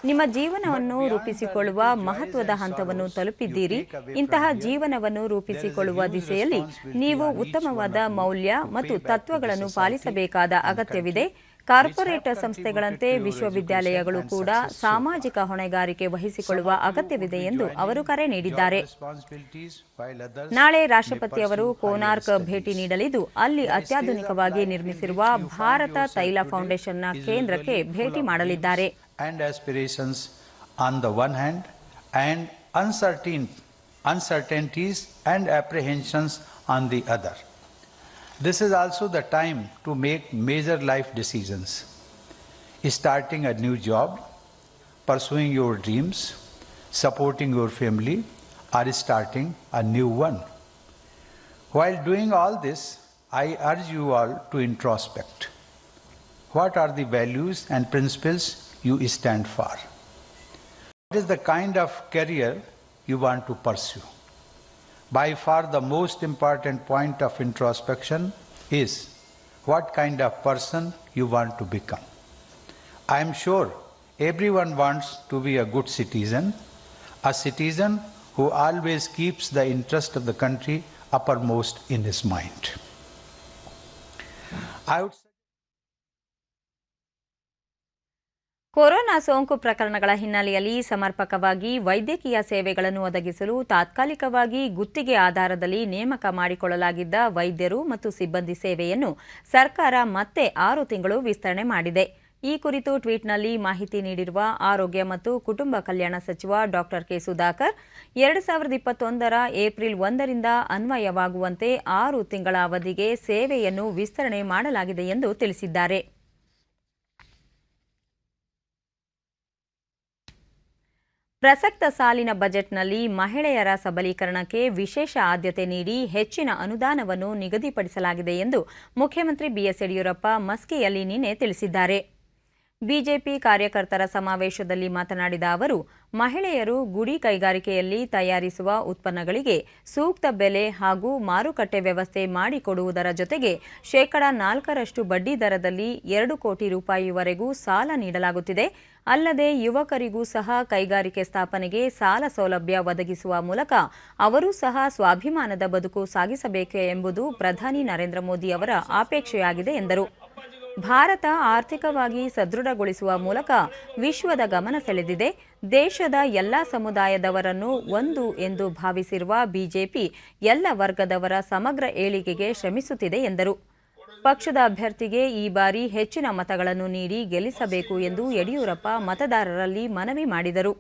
Speaker 1: ನಿಮ್ಮ ಜೀವನವನ್ನು ರೂಪಿಸಿಕೊಳ್ಳುವ ಮಹತ್ವದ ಹಂತವನ್ನು ತಲುಪಿದ್ದೀರಿ. ಇಂತಹ ಜೀವನವನ್ನು ರೂಪಿಸಿಕೊಳ್ಳುವ ದಿಸೆಯಲ್ಲಿ ನೀವು ಉತ್ತಮವಾದ ಮೌಲ್ಯ ಮತ್ತು ತತ್ವಗಳನ್ನು ಪಾಲಿಸಬೇಕಾದ ಅಗತ್ಯವಿದೆ. ಕಾರ್ಪೊರೇಟ್ ಸಂಸ್ಥೆಗಳಂತೆ ವಿಶ್ವವಿದ್ಯಾಲಯಗಳು ಕೂಡ ಸಾಮಾಜಿಕ ಹೊಣೆಗಾರಿಕೆ ವಹಿಸಿಕೊಳ್ಳುವ ಅಗತ್ಯವಿದೆ ಎಂದು ಅವರು ಕರೆ ನೀಡಿದ್ದಾರೆ. ನಾಳೆ ರಾಷ್ಟ್ರಪತಿ ಅವರು ಕೋನಾರ್ಕ್ ಭೇಟಿ ನೀಡಲಿದ್ದು, ಅಲ್ಲಿ ಅತ್ಯಾಧುನಿಕವಾಗಿ ನಿರ್ಮಿಸಿರುವ ಭಾರತ ತೈಲ ಫೌಂಡೇಶನ್ನ ಕೇಂದ್ರಕ್ಕೆ ಭೇಟಿ ಮಾಡಲಿದ್ದಾರೆ.
Speaker 8: And aspirations on the one hand, and uncertainties and apprehensions on the other. This is also the time to make major life decisions. Starting a new job, pursuing your dreams, supporting your family, or starting a new one. While doing all this, I urge you all to introspect. What are the values and principles you stand for? What is the kind of career you want to pursue? By far the most important point of introspection is what kind of person you want to become. I am sure everyone wants to be a good citizen, a citizen who always keeps the interest of the country uppermost in his mind. I would
Speaker 1: corona ಸೋಂಕು ಪ್ರಕರಣಗಳ ಹಿನ್ನೆಲೆಯಲ್ಲಿ ಸಮರ್ಪಕವಾಗಿ ವೈದ್ಯಕೀಯ ಸೇವೆಗಳನ್ನು ಒದಗಿಸಲು ತಾತ್ಕಾಲಿಕವಾಗಿ ಗುತ್ತಿಗೆ ಆಧಾರದಲ್ಲಿ ನೇಮಕ ಮಾಡಿಕೊಳ್ಳಲಾಗಿದ್ದ ವೈದ್ಯರು ಮತ್ತು ಸಿಬ್ಬಂದಿ ಸೇವೆಯನ್ನು ಸರ್ಕಾರ ಮತ್ತೆ 6 ತಿಂಗಳು ವಿಸ್ತರಣೆ ಮಾಡಿದೆ. ಈ ಕುರಿತು ಟ್ವೀಟ್ನಲ್ಲಿ ಮಾಹಿತಿ ನೀಡಿರುವ ಆರೋಗ್ಯ ಮತ್ತು ಕುಟುಂಬ ಕಲ್ಯಾಣ ಸಚಿವ ಡಾ ಕೆ ಸುಧಾಕರ್ 2021ರ ಏಪ್ರಿಲ್ 1ರಿಂದ ಅನ್ವಯವಾಗುವಂತೆ 6 ತಿಂಗಳ ಅವಧಿಗೆ ಸೇವೆಯನ್ನು ವಿಸ್ತರಣೆ ಮಾಡಲಾಗಿದೆ ಎಂದು ತಿಳಿಸಿದ್ದಾರೆ. ಪ್ರಸಕ್ತ ಸಾಲಿನ ಬಜೆಟ್ನಲ್ಲಿ ಮಹಿಳೆಯರ ಸಬಲೀಕರಣಕ್ಕೆ ವಿಶೇಷ ಆದ್ಯತೆ ನೀಡಿ ಹೆಚ್ಚಿನ ಅನುದಾನವನ್ನು ನಿಗದಿಪಡಿಸಲಾಗಿದೆ ಎಂದು ಮುಖ್ಯಮಂತ್ರಿ ಬಿಎಸ್ ಯಡಿಯೂರಪ್ಪ ಮಸ್ಕಿಯಲ್ಲಿ ನಿನ್ನೆ ತಿಳಿಸಿದ್ದಾರೆ. ಬಿಜೆಪಿ ಕಾರ್ಯಕರ್ತರ ಸಮಾವೇಶದಲ್ಲಿ ಮಾತನಾಡಿದ ಅವರು, ಮಹಿಳೆಯರು ಗುಡಿ ಕೈಗಾರಿಕೆಯಲ್ಲಿ ತಯಾರಿಸುವ ಉತ್ಪನ್ನಗಳಿಗೆ ಸೂಕ್ತ ಬೆಲೆ ಹಾಗೂ ಮಾರುಕಟ್ಟೆ ವ್ಯವಸ್ಥೆ ಮಾಡಿಕೊಡುವುದರ ಜೊತೆಗೆ 4% ಬಡ್ಡಿ ದರದಲ್ಲಿ 2 ಕೋಟಿ ರೂಪಾಯಿವರೆಗೂ ಸಾಲ ನೀಡಲಾಗುತ್ತಿದೆ. ಅಲ್ಲದೆ ಯುವಕರಿಗೂ ಸಹ ಕೈಗಾರಿಕೆ ಸ್ಥಾಪನೆಗೆ ಸಾಲ ಸೌಲಭ್ಯ ಒದಗಿಸುವ ಮೂಲಕ ಅವರೂ ಸಹ ಸ್ವಾಭಿಮಾನದ ಬದುಕು ಸಾಗಿಸಬೇಕು ಎಂಬುದು ಪ್ರಧಾನಿ ನರೇಂದ್ರ ಮೋದಿ ಅವರ ಅಪೇಕ್ಷೆಯಾಗಿದೆ ಎಂದರು. ಭಾರತ ಆರ್ಥಿಕವಾಗಿ ಸದೃಢಗೊಳಿಸುವ ಮೂಲಕ ವಿಶ್ವದ ಗಮನ ಸೆಳೆದಿದೆ. ದೇಶದ ಎಲ್ಲ ಸಮುದಾಯದವರನ್ನು ಒಂದು ಎಂದು ಭಾವಿಸಿರುವ ಬಿಜೆಪಿ ಎಲ್ಲ ವರ್ಗದವರ ಸಮಗ್ರ ಏಳಿಗೆಗೆ ಶ್ರಮಿಸುತ್ತಿದೆ ಎಂದರು. ಪಕ್ಷದ ಅಭ್ಯರ್ಥಿಗೆ ಈ ಬಾರಿ ಹೆಚ್ಚಿನ ಮತಗಳನ್ನು ನೀಡಿ ಗೆಲ್ಲಿಸಬೇಕು ಎಂದು ಯಡಿಯೂರಪ್ಪ ಮತದಾರರಲ್ಲಿ ಮನವಿ ಮಾಡಿದರು.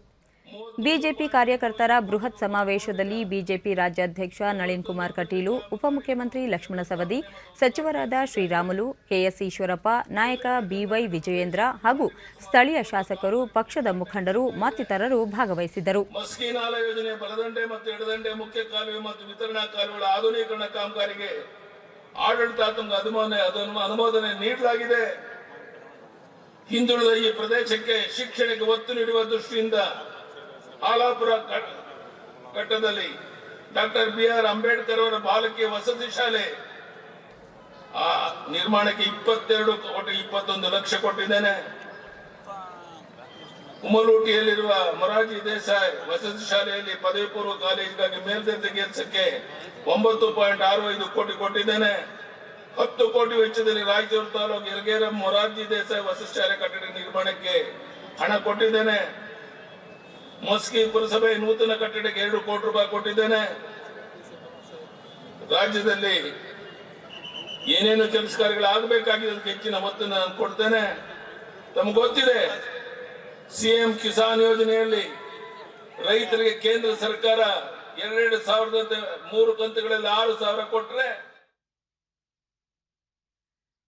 Speaker 1: ಬಿಜೆಪಿ ಕಾರ್ಯಕರ್ತರ ಬೃಹತ್ ಸಮಾವೇಶದಲ್ಲಿ ಬಿಜೆಪಿ ರಾಜ್ಯಾಧ್ಯಕ್ಷ ನಳಿನ್ ಕುಮಾರ್ ಕಟೀಲು, ಉಪಮುಖ್ಯಮಂತ್ರಿ ಲಕ್ಷ್ಮಣ ಸವದಿ, ಸಚಿವರಾದ ಶ್ರೀರಾಮುಲು, ಕೆಎಸ್ ಈಶ್ವರಪ್ಪ, ನಾಯಕ ಬಿವೈ ವಿಜಯೇಂದ್ರ ಹಾಗೂ ಸ್ಥಳೀಯ ಶಾಸಕರು, ಪಕ್ಷದ ಮುಖಂಡರು ಮತ್ತಿತರರು ಭಾಗವಹಿಸಿದ್ದರು.
Speaker 2: ಮಸ್ಕಿ ನಾಲಾ ಯೋಜನೆ ಬಲದಂಡೆ ಮತ್ತು ಎಡದಂಡೆ ಮುಖ್ಯ ಕಾಲುವೆ ಮತ್ತು ವಿತರಣಾ ಕಾಲುವೆಗಳ ಆಧುನೀಕರಣ ಕಾಮಗಾರಿಗೆ ಆಡಳಿತಾತ್ಮಕ ಅನುಮೋದನೆ ನೀಡಲಾಗಿದೆ. ಹಿಂದುಳಿದ ಈ ಪ್ರದೇಶಕ್ಕೆ ಶಿಕ್ಷಣಕ್ಕೆ ಒತ್ತು ನೀಡುವ ದೃಷ್ಟಿಯಿಂದ ಆಲಾಪುರ ಘಟ್ಟದಲ್ಲಿ ಡಾಕ್ಟರ್ ಬಿಆರ್ ಅಂಬೇಡ್ಕರ್ ಅವರ ಬಾಲಕಿಯ ವಸತಿ ಶಾಲೆ ನಿರ್ಮಾಣಕ್ಕೆ 22 ಲಕ್ಷ ಕೊಟ್ಟಿದ್ದೇನೆ. ಕುಮಲೂಟಿಯಲ್ಲಿರುವ ಮೊರಾರ್ಜಿ ದೇಸಾಯಿ ವಸತಿ ಶಾಲೆಯಲ್ಲಿ ಪದವಿ ಪೂರ್ವ ಕಾಲೇಜಿಗಾಗಿ ಮೇಲ್ದರ್ಜೆ ಕೆಲಸಕ್ಕೆ 9.65 ಕೋಟಿ ಕೊಟ್ಟಿದ್ದೇನೆ. 10 ಕೋಟಿ ವೆಚ್ಚದಲ್ಲಿ ರಾಯಚೂರು ತಾಲೂಕು ಯಲಗೇರ ಮೊರಾರ್ಜಿ ದೇಸಾಯಿ ವಸತಿ ಶಾಲೆ ಕಟ್ಟಡ ನಿರ್ಮಾಣಕ್ಕೆ ಹಣ ಕೊಟ್ಟಿದ್ದೇನೆ. ಮಸ್ಕಿ ಪುರಸಭೆ ನೂತನ ಕಟ್ಟಡಕ್ಕೆ 2 ಕೋಟಿ ರೂಪಾಯಿ ಕೊಟ್ಟಿದ್ದೇನೆ. ರಾಜ್ಯದಲ್ಲಿ ಏನೇನು ಕೆಲಸ ಕಾರ್ಯಗಳಾಗಬೇಕಾಗಿದೆ ಅದಕ್ಕೆ ಹೆಚ್ಚಿನ ಒತ್ತು ನಾನು ಕೊಡ್ತೇನೆ. ತಮಗೆ ಗೊತ್ತಿದೆ, ಸಿಎಂ ಕಿಸಾನ್ ಯೋಜನೆಯಲ್ಲಿ ರೈತರಿಗೆ ಕೇಂದ್ರ ಸರ್ಕಾರ 2003 ಕಂತುಗಳಲ್ಲಿ 6,000 ಕೊಟ್ಟರೆ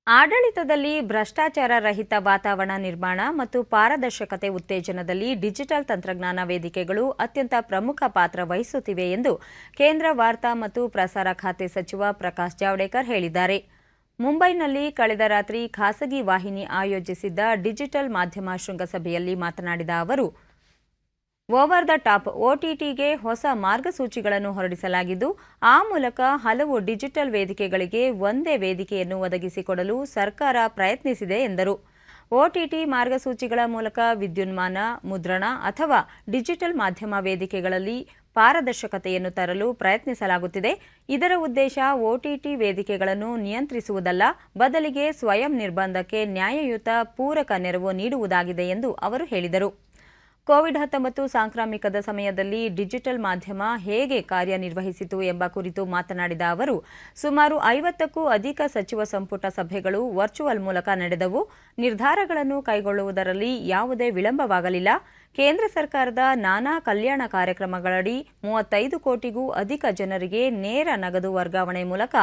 Speaker 1: ಆಡಳಿತದಲ್ಲಿ ಭ್ರಷ್ಟಾಚಾರ ರಹಿತ ವಾತಾವರಣ ನಿರ್ಮಾಣ ಮತ್ತು ಪಾರದರ್ಶಕತೆ ಉತ್ತೇಜನದಲ್ಲಿ ಡಿಜಿಟಲ್ ತಂತ್ರಜ್ಞಾನ ವೇದಿಕೆಗಳು ಅತ್ಯಂತ ಪ್ರಮುಖ ಪಾತ್ರ ವಹಿಸುತ್ತಿವೆ ಎಂದು ಕೇಂದ್ರ ವಾರ್ತಾ ಮತ್ತು ಪ್ರಸಾರ ಖಾತೆ ಸಚಿವ ಪ್ರಕಾಶ್ ಜಾವಡೇಕರ್ ಹೇಳಿದ್ದಾರೆ. ಮುಂಬೈನಲ್ಲಿ ಕಳೆದ ರಾತ್ರಿ ಖಾಸಗಿ ವಾಹಿನಿ ಆಯೋಜಿಸಿದ್ದ ಡಿಜಿಟಲ್ ಮಾಧ್ಯಮ ಶೃಂಗಸಭೆಯಲ್ಲಿ ಮಾತನಾಡಿದ ಅವರು, ಓವರ್ ದ ಟಾಪ್ OTTಗೆ ಹೊಸ ಮಾರ್ಗಸೂಚಿಗಳನ್ನು ಹೊರಡಿಸಲಾಗಿದ್ದು, ಆ ಮೂಲಕ ಹಲವು ಡಿಜಿಟಲ್ ವೇದಿಕೆಗಳಿಗೆ ಒಂದೇ ವೇದಿಕೆಯನ್ನು ಒದಗಿಸಿಕೊಡಲು ಸರ್ಕಾರ ಪ್ರಯತ್ನಿಸಿದೆ ಎಂದರು. OTT ಮಾರ್ಗಸೂಚಿಗಳ ಮೂಲಕ ವಿದ್ಯುನ್ಮಾನ, ಮುದ್ರಣ ಅಥವಾ ಡಿಜಿಟಲ್ ಮಾಧ್ಯಮ ವೇದಿಕೆಗಳಲ್ಲಿ ಪಾರದರ್ಶಕತೆಯನ್ನು ತರಲು ಪ್ರಯತ್ನಿಸಲಾಗುತ್ತಿದೆ. ಇದರ ಉದ್ದೇಶ OTT ವೇದಿಕೆಗಳನ್ನು ನಿಯಂತ್ರಿಸುವುದಲ್ಲ, ಬದಲಿಗೆ ಸ್ವಯಂ ನಿರ್ಬಂಧಕ್ಕೆ ನ್ಯಾಯಯುತ ಪೂರಕ ನೆರವು ನೀಡುವುದಾಗಿದೆ ಎಂದು ಅವರು ಹೇಳಿದರು. ಕೋವಿಡ್-19 ಸಾಂಕ್ರಾಮಿಕದ ಸಮಯದಲ್ಲಿ ಡಿಜಿಟಲ್ ಮಾಧ್ಯಮ ಹೇಗೆ ಕಾರ್ಯನಿರ್ವಹಿಸಿತು ಎಂಬ ಕುರಿತು ಮಾತನಾಡಿದ ಅವರು, ಸುಮಾರು 50ಕ್ಕೂ ಅಧಿಕ ಸಚಿವ ಸಂಪುಟ ಸಭೆಗಳು ವರ್ಚುವಲ್ ಮೂಲಕ ನಡೆದವು. ನಿರ್ಧಾರಗಳನ್ನು ಕೈಗೊಳ್ಳುವುದರಲ್ಲಿ ಯಾವುದೇ ವಿಳಂಬವಾಗಲಿಲ್ಲ. ಕೇಂದ್ರ ಸರ್ಕಾರದ ನಾನಾ ಕಲ್ಯಾಣ ಕಾರ್ಯಕ್ರಮಗಳಡಿ 35 ಕೋಟಿಗೂ ಅಧಿಕ ಜನರಿಗೆ ನೇರ ನಗದು ವರ್ಗಾವಣೆ ಮೂಲಕ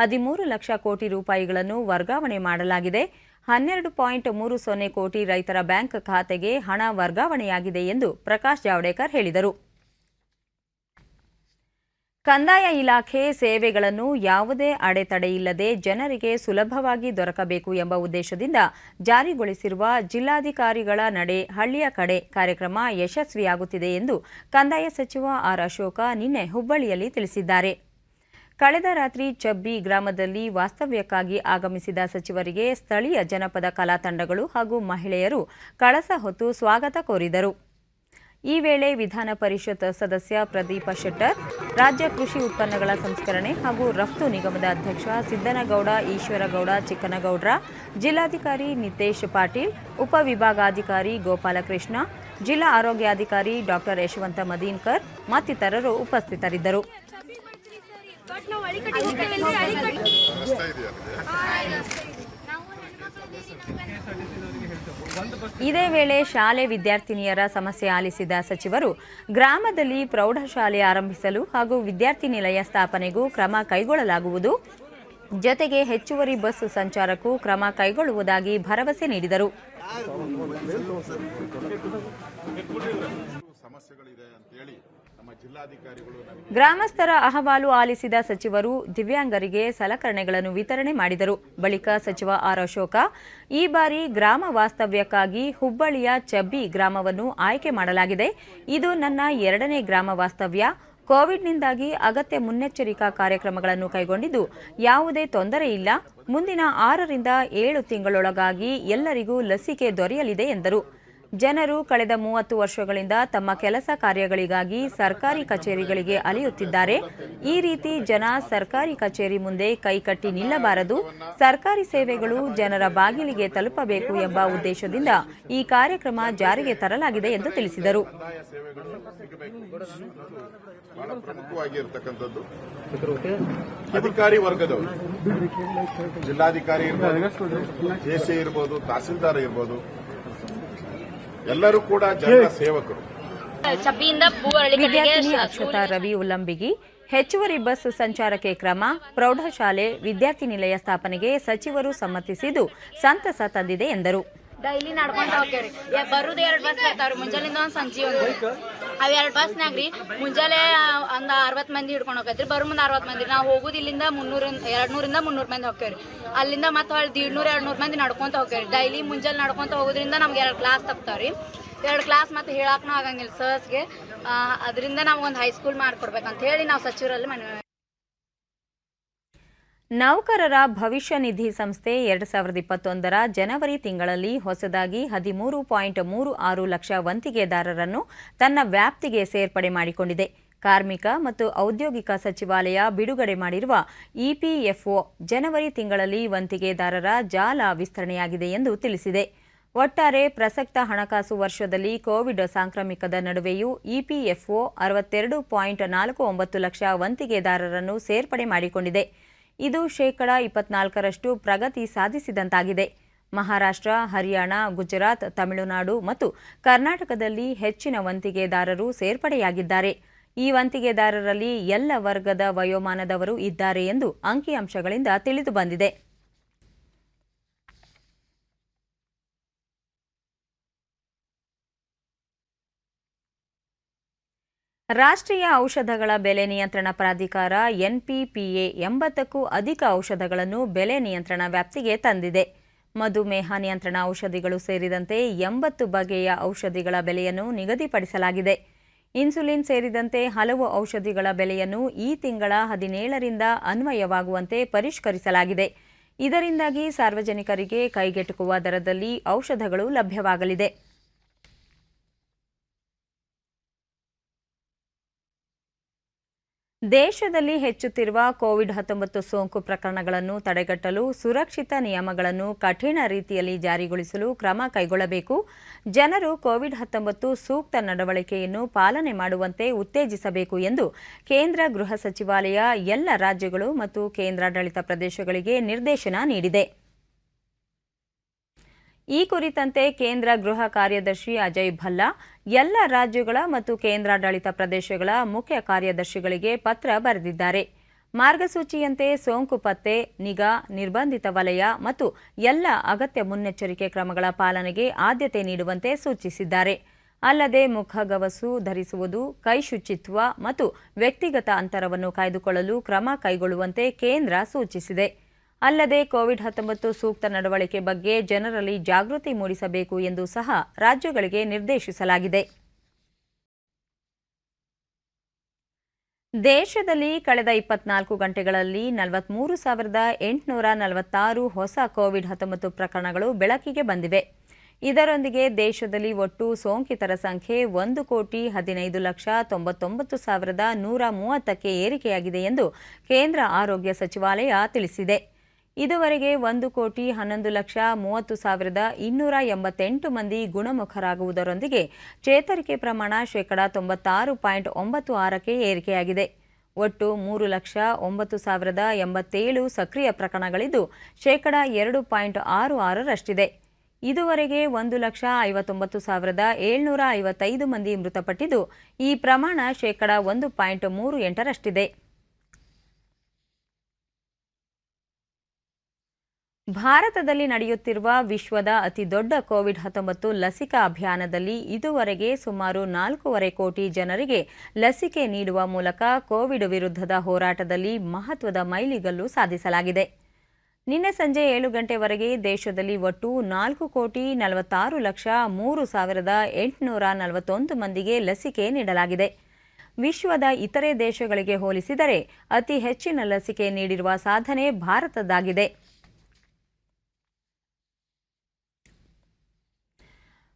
Speaker 1: 13 ಲಕ್ಷ ಕೋಟಿ ರೂಪಾಯಿಗಳನ್ನು ವರ್ಗಾವಣೆ ಮಾಡಲಾಗಿದೆ. 12.30 ಕೋಟಿ ರೈತರ ಬ್ಯಾಂಕ್ ಖಾತೆಗೆ ಹಣ ವರ್ಗಾವಣೆಯಾಗಿದೆ ಎಂದು ಪ್ರಕಾಶ್ ಜಾವಡೇಕರ್ ಹೇಳಿದರು. ಕಂದಾಯ ಇಲಾಖೆ ಸೇವೆಗಳನ್ನು ಯಾವುದೇ ಅಡೆತಡೆಯಿಲ್ಲದೆ ಜನರಿಗೆ ಸುಲಭವಾಗಿ ದೊರಕಬೇಕು ಎಂಬ ಉದ್ದೇಶದಿಂದ ಜಾರಿಗೊಳಿಸಿರುವ ಜಿಲ್ಲಾಧಿಕಾರಿಗಳ ನಡೆ ಹಳ್ಳಿಯ ಕಡೆ ಕಾರ್ಯಕ್ರಮ ಯಶಸ್ವಿಯಾಗುತ್ತಿದೆ ಎಂದು ಕಂದಾಯ ಸಚಿವ ಆರ್ ಅಶೋಕ ನಿನ್ನೆ ಹುಬ್ಬಳ್ಳಿಯಲ್ಲಿ ತಿಳಿಸಿದ್ದಾರೆ. ಕಳೆದ ರಾತ್ರಿ ಚಬ್ಬಿ ಗ್ರಾಮದಲ್ಲಿ ವಾಸ್ತವ್ಯಕ್ಕಾಗಿ ಆಗಮಿಸಿದ ಸಚಿವರಿಗೆ ಸ್ಥಳೀಯ ಜನಪದ ಕಲಾ ತಂಡಗಳು ಹಾಗೂ ಮಹಿಳೆಯರು ಕಳಸ ಹೊತ್ತು ಸ್ವಾಗತ ಕೋರಿದರು. ಈ ವೇಳೆ ವಿಧಾನ ಪರಿಷತ್ ಸದಸ್ಯ ಪ್ರದೀಪ ಶೆಟ್ಟರ್, ರಾಜ್ಯ ಕೃಷಿ ಉತ್ಪನ್ನಗಳ ಸಂಸ್ಕರಣೆ ಹಾಗೂ ರಫ್ತು ನಿಗಮದ ಅಧ್ಯಕ್ಷ ಸಿದ್ದನಗೌಡ ಈಶ್ವರಗೌಡ ಚಿಕ್ಕನಗೌಡ್ರ, ಜಿಲ್ಲಾಧಿಕಾರಿ ನಿತೇಶ್ ಪಾಟೀಲ್, ಉಪವಿಭಾಗಾಧಿಕಾರಿ ಗೋಪಾಲಕೃಷ್ಣ, ಜಿಲ್ಲಾ ಆರೋಗ್ಯಾಧಿಕಾರಿ ಡಾ ಯಶವಂತ ಮದೀನ್ಕರ್ ಮತ್ತಿತರರು ಉಪಸ್ಥಿತರಿದ್ದರು. ಇದೇ ವೇಳೆ ಶಾಲೆ ವಿದ್ಯಾರ್ಥಿನಿಯರ ಸಮಸ್ಯೆ ಆಲಿಸಿದ ಸಚಿವರು ಗ್ರಾಮದಲ್ಲಿ ಪ್ರೌಢಶಾಲೆ ಆರಂಭಿಸಲು ಹಾಗೂ ವಿದ್ಯಾರ್ಥಿ ನಿಲಯ ಸ್ಥಾಪನೆಗೂ ಕ್ರಮ ಕೈಗೊಳ್ಳಲಾಗುವುದು, ಜೊತೆಗೆ ಹೆಚ್ಚುವರಿ ಬಸ್ ಸಂಚಾರಕ್ಕೂ ಕ್ರಮ ಕೈಗೊಳ್ಳುವುದಾಗಿ ಭರವಸೆ ನೀಡಿದರು. ಗ್ರಾಮಸ್ಥರ ಅಹವಾಲು ಆಲಿಸಿದ ಸಚಿವರು ದಿವ್ಯಾಂಗರಿಗೆ ಸಲಕರಣೆಗಳನ್ನು ವಿತರಣೆ ಮಾಡಿದರು. ಬಳಿಕ ಸಚಿವ ಆರ್ ಅಶೋಕ, ಈ ಬಾರಿ ಗ್ರಾಮ ವಾಸ್ತವ್ಯಕ್ಕಾಗಿ ಹುಬ್ಬಳ್ಳಿಯ ಚಬ್ಬಿ ಗ್ರಾಮವನ್ನು ಆಯ್ಕೆ ಮಾಡಲಾಗಿದೆ. ಇದು ನನ್ನ 2ನೇ ಗ್ರಾಮ ವಾಸ್ತವ್ಯ. ಕೋವಿಡ್ನಿಂದಾಗಿ ಅಗತ್ಯ ಮುನ್ನೆಚ್ಚರಿಕಾ ಕಾರ್ಯಕ್ರಮಗಳನ್ನು ಕೈಗೊಂಡಿದ್ದು ಯಾವುದೇ ತೊಂದರೆ ಇಲ್ಲ. ಮುಂದಿನ 6ರಿಂದ 7 ತಿಂಗಳೊಳಗಾಗಿ ಎಲ್ಲರಿಗೂ ಲಸಿಕೆ ದೊರೆಯಲಿದೆ ಎಂದರು. ಜನರು ಕಳೆದ 30 ವರ್ಷಗಳಿಂದ ತಮ್ಮ ಕೆಲಸ ಕಾರ್ಯಗಳಿಗಾಗಿ ಸರ್ಕಾರಿ ಕಚೇರಿಗಳಿಗೆ ಅಲೆಯುತ್ತಿದ್ದಾರೆ. ಈ ರೀತಿ ಜನ ಸರ್ಕಾರಿ ಕಚೇರಿ ಮುಂದೆ ಕೈಕಟ್ಟಿ ನಿಲ್ಲಬಾರದು. ಸರ್ಕಾರಿ ಸೇವೆಗಳು ಜನರ ಬಾಗಿಲಿಗೆ ತಲುಪಬೇಕು ಎಂಬ ಉದ್ದೇಶದಿಂದ ಈ ಕಾರ್ಯಕ್ರಮ ಜಾರಿಗೆ ತರಲಾಗಿದೆ ಎಂದು ತಿಳಿಸಿದರು.
Speaker 9: ಬಹಳ ಪ್ರಮುಖವಾಗಿರ್ತಕ್ಕಂಥದ್ದು ಅಧಿಕಾರಿ ವರ್ಗದವರು, ಜಿಲ್ಲಾಧಿಕಾರಿ ಇರ್ಬೋದು, ಜೆಸಿ ಇರ್ಬೋದು, ತಹಸೀಲ್ದಾರ್ ಇರ್ಬೋದು, ಎಲ್ಲರೂ ಕೂಡ ಜನರ ಸೇವಕರು.
Speaker 1: ವಿದ್ಯಾರ್ಥಿನಿ ಅಕ್ಷತಾ ರವಿ ಉಲ್ಲಂಬಿಗಿ, ಹೆಚ್ಚುವರಿ ಬಸ್ ಸಂಚಾರಕ್ಕೆ ಕ್ರಮ, ಪ್ರೌಢಶಾಲೆ ವಿದ್ಯಾರ್ಥಿ ನಿಲಯ ಸ್ಥಾಪನೆಗೆ ಸಚಿವರು ಸಮ್ಮತಿಸಿದ್ದು ಸಂತಸ ತಂದಿದೆ ಎಂದರು.
Speaker 10: ಡೈಲಿ ನಡ್ಕೊಂತ ಹೋಗ್ಯಾರಿ, ಬರುದು 2 ಬಸ್ ಬರ್ತಾವ್ರಿ, ಮುಂಜಾಲಿಂದ ಒಂದ್ ಸಂಜೆ ಒಂದು. ಅವ್ 2 ಬಸ್ನಾಗ್ರಿ ಮುಂಜಾಲೆ ಒಂದ್ 60 ಮಂದಿ ಹಿಡ್ಕೊಂಡು ಹೋಗತ್ರಿ, ಬರೋ ಮುಂದೆ 60 ಮಂದಿ. ನಾವು ಹೋಗುದು ಇಲ್ಲಿಂದ 200ರಿಂದ 300 ಮಂದಿ ಹೋಗ್ಯಾರಿ. ಅಲ್ಲಿಂದ ಮತ್ತೆ ಹೊಳ್ಳಿ 150-200 ಮಂದಿ ನಡ್ಕೊಂತ ಹೋಗ್ಯಾರಿ. ಡೈಲಿ ಮುಂಜಾಲೆ ನಡ್ಕೊಂತ ಹೋಗೋದ್ರಿಂದ ನಮ್ಗೆ 2 ಕ್ಲಾಸ್ ತಪ್ತಾವ್ರಿ. 2 ಕ್ಲಾಸ್ ಮತ್ತೆ ಹೇಳಾಕ್ನೂ ಆಗಂಗಿಲ್ಲ ಸರ್ಸ್ಗೆ. ಅದರಿಂದ ನಮ್ಗೊಂದು ಹೈಸ್ಕೂಲ್ ಮಾಡ್ಕೊಡ್ಬೇಕಂತ ಹೇಳಿ ನಾವು ಸಚಿವರಲ್ಲಿ ಮನವಿ.
Speaker 1: ನೌಕರರ ಭವಿಷ್ಯ ನಿಧಿ ಸಂಸ್ಥೆ 2021ರ ಜನವರಿ ತಿಂಗಳಲ್ಲಿ ಹೊಸದಾಗಿ 13.36 ಲಕ್ಷ ವಂತಿಗೆದಾರರನ್ನು ತನ್ನ ವ್ಯಾಪ್ತಿಗೆ ಸೇರ್ಪಡೆ ಮಾಡಿಕೊಂಡಿದೆ. ಕಾರ್ಮಿಕ ಮತ್ತು ಔದ್ಯೋಗಿಕ ಸಚಿವಾಲಯ ಬಿಡುಗಡೆ ಮಾಡಿರುವ ಇಪಿಎಫ್ಒ ಜನವರಿ ತಿಂಗಳಲ್ಲಿ ವಂತಿಗೆದಾರರ ಜಾಲ ವಿಸ್ತರಣೆಯಾಗಿದೆ ಎಂದು ತಿಳಿಸಿದೆ. ಒಟ್ಟಾರೆ ಪ್ರಸಕ್ತ ಹಣಕಾಸು ವರ್ಷದಲ್ಲಿ ಕೋವಿಡ್ ಸಾಂಕ್ರಾಮಿಕದ ನಡುವೆಯೂ ಇಪಿಎಫ್ಒ 62.49 ಲಕ್ಷ ವಂತಿಗೆದಾರರನ್ನು ಸೇರ್ಪಡೆ ಮಾಡಿಕೊಂಡಿದೆ. ಇದು ಶೇಕಡಾ 24ರಷ್ಟು ಪ್ರಗತಿ ಸಾಧಿಸಿದಂತಾಗಿದೆ. ಮಹಾರಾಷ್ಟ್ರ, ಹರಿಯಾಣ, ಗುಜರಾತ್, ತಮಿಳುನಾಡು ಮತ್ತು ಕರ್ನಾಟಕದಲ್ಲಿ ಹೆಚ್ಚಿನ ವಂತಿಗೆದಾರರು ಸೇರ್ಪಡೆಯಾಗಿದ್ದಾರೆ. ಈ ವಂತಿಗೆದಾರರಲ್ಲಿ ಎಲ್ಲ ವರ್ಗದ ವಯೋಮಾನದವರು ಇದ್ದಾರೆ ಎಂದು ಅಂಕಿಅಂಶಗಳಿಂದ ತಿಳಿದುಬಂದಿದೆ. ರಾಷ್ಟ್ರೀಯ ಔಷಧಗಳ ಬೆಲೆ ನಿಯಂತ್ರಣ ಪ್ರಾಧಿಕಾರ ಎನ್ಪಿಪಿಎ 80ಕ್ಕೂ ಅಧಿಕ ಔಷಧಗಳನ್ನು ಬೆಲೆ ನಿಯಂತ್ರಣ ವ್ಯಾಪ್ತಿಗೆ ತಂದಿದೆ. ಮಧುಮೇಹ ನಿಯಂತ್ರಣ ಔಷಧಿಗಳು ಸೇರಿದಂತೆ 80 ಬಗೆಯ ಔಷಧಿಗಳ ಬೆಲೆಯನ್ನು ನಿಗದಿಪಡಿಸಲಾಗಿದೆ. ಇನ್ಸುಲಿನ್ ಸೇರಿದಂತೆ ಹಲವು ಔಷಧಿಗಳ ಬೆಲೆಯನ್ನು ಈ ತಿಂಗಳ 17ರಿಂದ ಅನ್ವಯವಾಗುವಂತೆ ಪರಿಷ್ಕರಿಸಲಾಗಿದೆ. ಇದರಿಂದಾಗಿ ಸಾರ್ವಜನಿಕರಿಗೆ ಕೈಗೆಟುಕುವ ದರದಲ್ಲಿ ಔಷಧಗಳು ಲಭ್ಯವಾಗಲಿದೆ. ದೇಶದಲ್ಲಿ ಹೆಚ್ಚುತ್ತಿರುವ ಕೋವಿಡ್-19 ಸೋಂಕು ಪ್ರಕರಣಗಳನ್ನು ತಡೆಗಟ್ಟಲು ಸುರಕ್ಷಿತ ನಿಯಮಗಳನ್ನು ಕಠಿಣ ರೀತಿಯಲ್ಲಿ ಜಾರಿಗೊಳಿಸಲು ಕ್ರಮ ಕೈಗೊಳ್ಳಬೇಕು. ಜನರು ಕೋವಿಡ್-19 ಸೂಕ್ತ ನಡವಳಿಕೆಯನ್ನು ಪಾಲನೆ ಮಾಡುವಂತೆ ಉತ್ತೇಜಿಸಬೇಕು ಎಂದು ಕೇಂದ್ರ ಗೃಹ ಸಚಿವಾಲಯ ಎಲ್ಲ ರಾಜ್ಯಗಳು ಮತ್ತು ಕೇಂದ್ರಾಡಳಿತ ಪ್ರದೇಶಗಳಿಗೆ ನಿರ್ದೇಶನ ನೀಡಿದೆ. ಈ ಕುರಿತಂತೆ ಕೇಂದ್ರ ಗೃಹ ಕಾರ್ಯದರ್ಶಿ ಅಜಯ್ ಭಲ್ಲಾ ಎಲ್ಲ ರಾಜ್ಯಗಳ ಮತ್ತು ಕೇಂದ್ರಾಡಳಿತ ಪ್ರದೇಶಗಳ ಮುಖ್ಯ ಕಾರ್ಯದರ್ಶಿಗಳಿಗೆ ಪತ್ರ ಬರೆದಿದ್ದಾರೆ. ಮಾರ್ಗಸೂಚಿಯಂತೆ ಸೋಂಕು ಪತ್ತೆ, ನಿಗಾ, ನಿರ್ಬಂಧಿತ ವಲಯ ಮತ್ತು ಎಲ್ಲ ಅಗತ್ಯ ಮುನ್ನೆಚ್ಚರಿಕೆ ಕ್ರಮಗಳ ಪಾಲನೆಗೆ ಆದ್ಯತೆ ನೀಡುವಂತೆ ಸೂಚಿಸಿದ್ದಾರೆ. ಅಲ್ಲದೆ ಮುಖಗವಸು ಧರಿಸುವುದು, ಕೈ ಶುಚಿತ್ವ ಮತ್ತು ವ್ಯಕ್ತಿಗತ ಅಂತರವನ್ನು ಕಾಯ್ದುಕೊಳ್ಳಲು ಕ್ರಮ ಕೈಗೊಳ್ಳುವಂತೆ ಕೇಂದ್ರ ಸೂಚಿಸಿದೆ. ಅಲ್ಲದೆ ಕೋವಿಡ್-19 ಸೂಕ್ತ ನಡವಳಿಕೆ ಬಗ್ಗೆ ಜನರಲ್ಲಿ ಜಾಗೃತಿ ಮೂಡಿಸಬೇಕು ಎಂದು ಸಹ ರಾಜ್ಯಗಳಿಗೆ ನಿರ್ದೇಶಿಸಲಾಗಿದೆ. ದೇಶದಲ್ಲಿ ಕಳೆದ 24 ಗಂಟೆಗಳಲ್ಲಿ 43,846 ಹೊಸ ಕೋವಿಡ್-19 ಪ್ರಕರಣಗಳು ಬೆಳಕಿಗೆ ಬಂದಿವೆ. ಇದರೊಂದಿಗೆ ದೇಶದಲ್ಲಿ ಒಟ್ಟು ಸೋಂಕಿತರ ಸಂಖ್ಯೆ 1,15,99,130ಕ್ಕೆ ಏರಿಕೆಯಾಗಿದೆ ಎಂದು ಕೇಂದ್ರ ಆರೋಗ್ಯ ಸಚಿವಾಲಯ ತಿಳಿಸಿದೆ. ಇದುವರೆಗೆ 1,11,30,288 ಮಂದಿ ಗುಣಮುಖರಾಗುವುದರೊಂದಿಗೆ ಚೇತರಿಕೆ ಪ್ರಮಾಣ ಶೇಕಡಾ 96.96ಕ್ಕೆ ಏರಿಕೆಯಾಗಿದೆ. ಒಟ್ಟು 3,09,087 ಸಕ್ರಿಯ ಪ್ರಕರಣಗಳಿದ್ದು ಶೇಕಡಾ 2.66ರಷ್ಟಿದೆ. ಇದುವರೆಗೆ 1,59,755 ಮಂದಿ ಮೃತಪಟ್ಟಿದ್ದು ಈ ಪ್ರಮಾಣ ಶೇಕಡಾ 1.38ರಷ್ಟಿದೆ. ಭಾರತದಲ್ಲಿ ನಡೆಯುತ್ತಿರುವ ವಿಶ್ವದ ಅತಿದೊಡ್ಡ ಕೋವಿಡ್-19 ಲಸಿಕಾ ಅಭಿಯಾನದಲ್ಲಿ ಇದುವರೆಗೆ ಸುಮಾರು 4.5 ಕೋಟಿ ಜನರಿಗೆ ಲಸಿಕೆ ನೀಡುವ ಮೂಲಕ ಕೋವಿಡ್ ವಿರುದ್ಧದ ಹೋರಾಟದಲ್ಲಿ ಮಹತ್ವದ ಮೈಲಿಗಲ್ಲು ಸಾಧಿಸಲಾಗಿದೆ. ನಿನ್ನೆ ಸಂಜೆ 7 ಗಂಟೆವರೆಗೆ ದೇಶದಲ್ಲಿ ಒಟ್ಟು 4,46,03,841 ಮಂದಿಗೆ ಲಸಿಕೆ ನೀಡಲಾಗಿದೆ. ವಿಶ್ವದ ಇತರೆ ದೇಶಗಳಿಗೆ ಹೋಲಿಸಿದರೆ ಅತಿ ಹೆಚ್ಚಿನ ಲಸಿಕೆ ನೀಡಿರುವ ಸಾಧನೆ ಭಾರತದ್ದಾಗಿದೆ.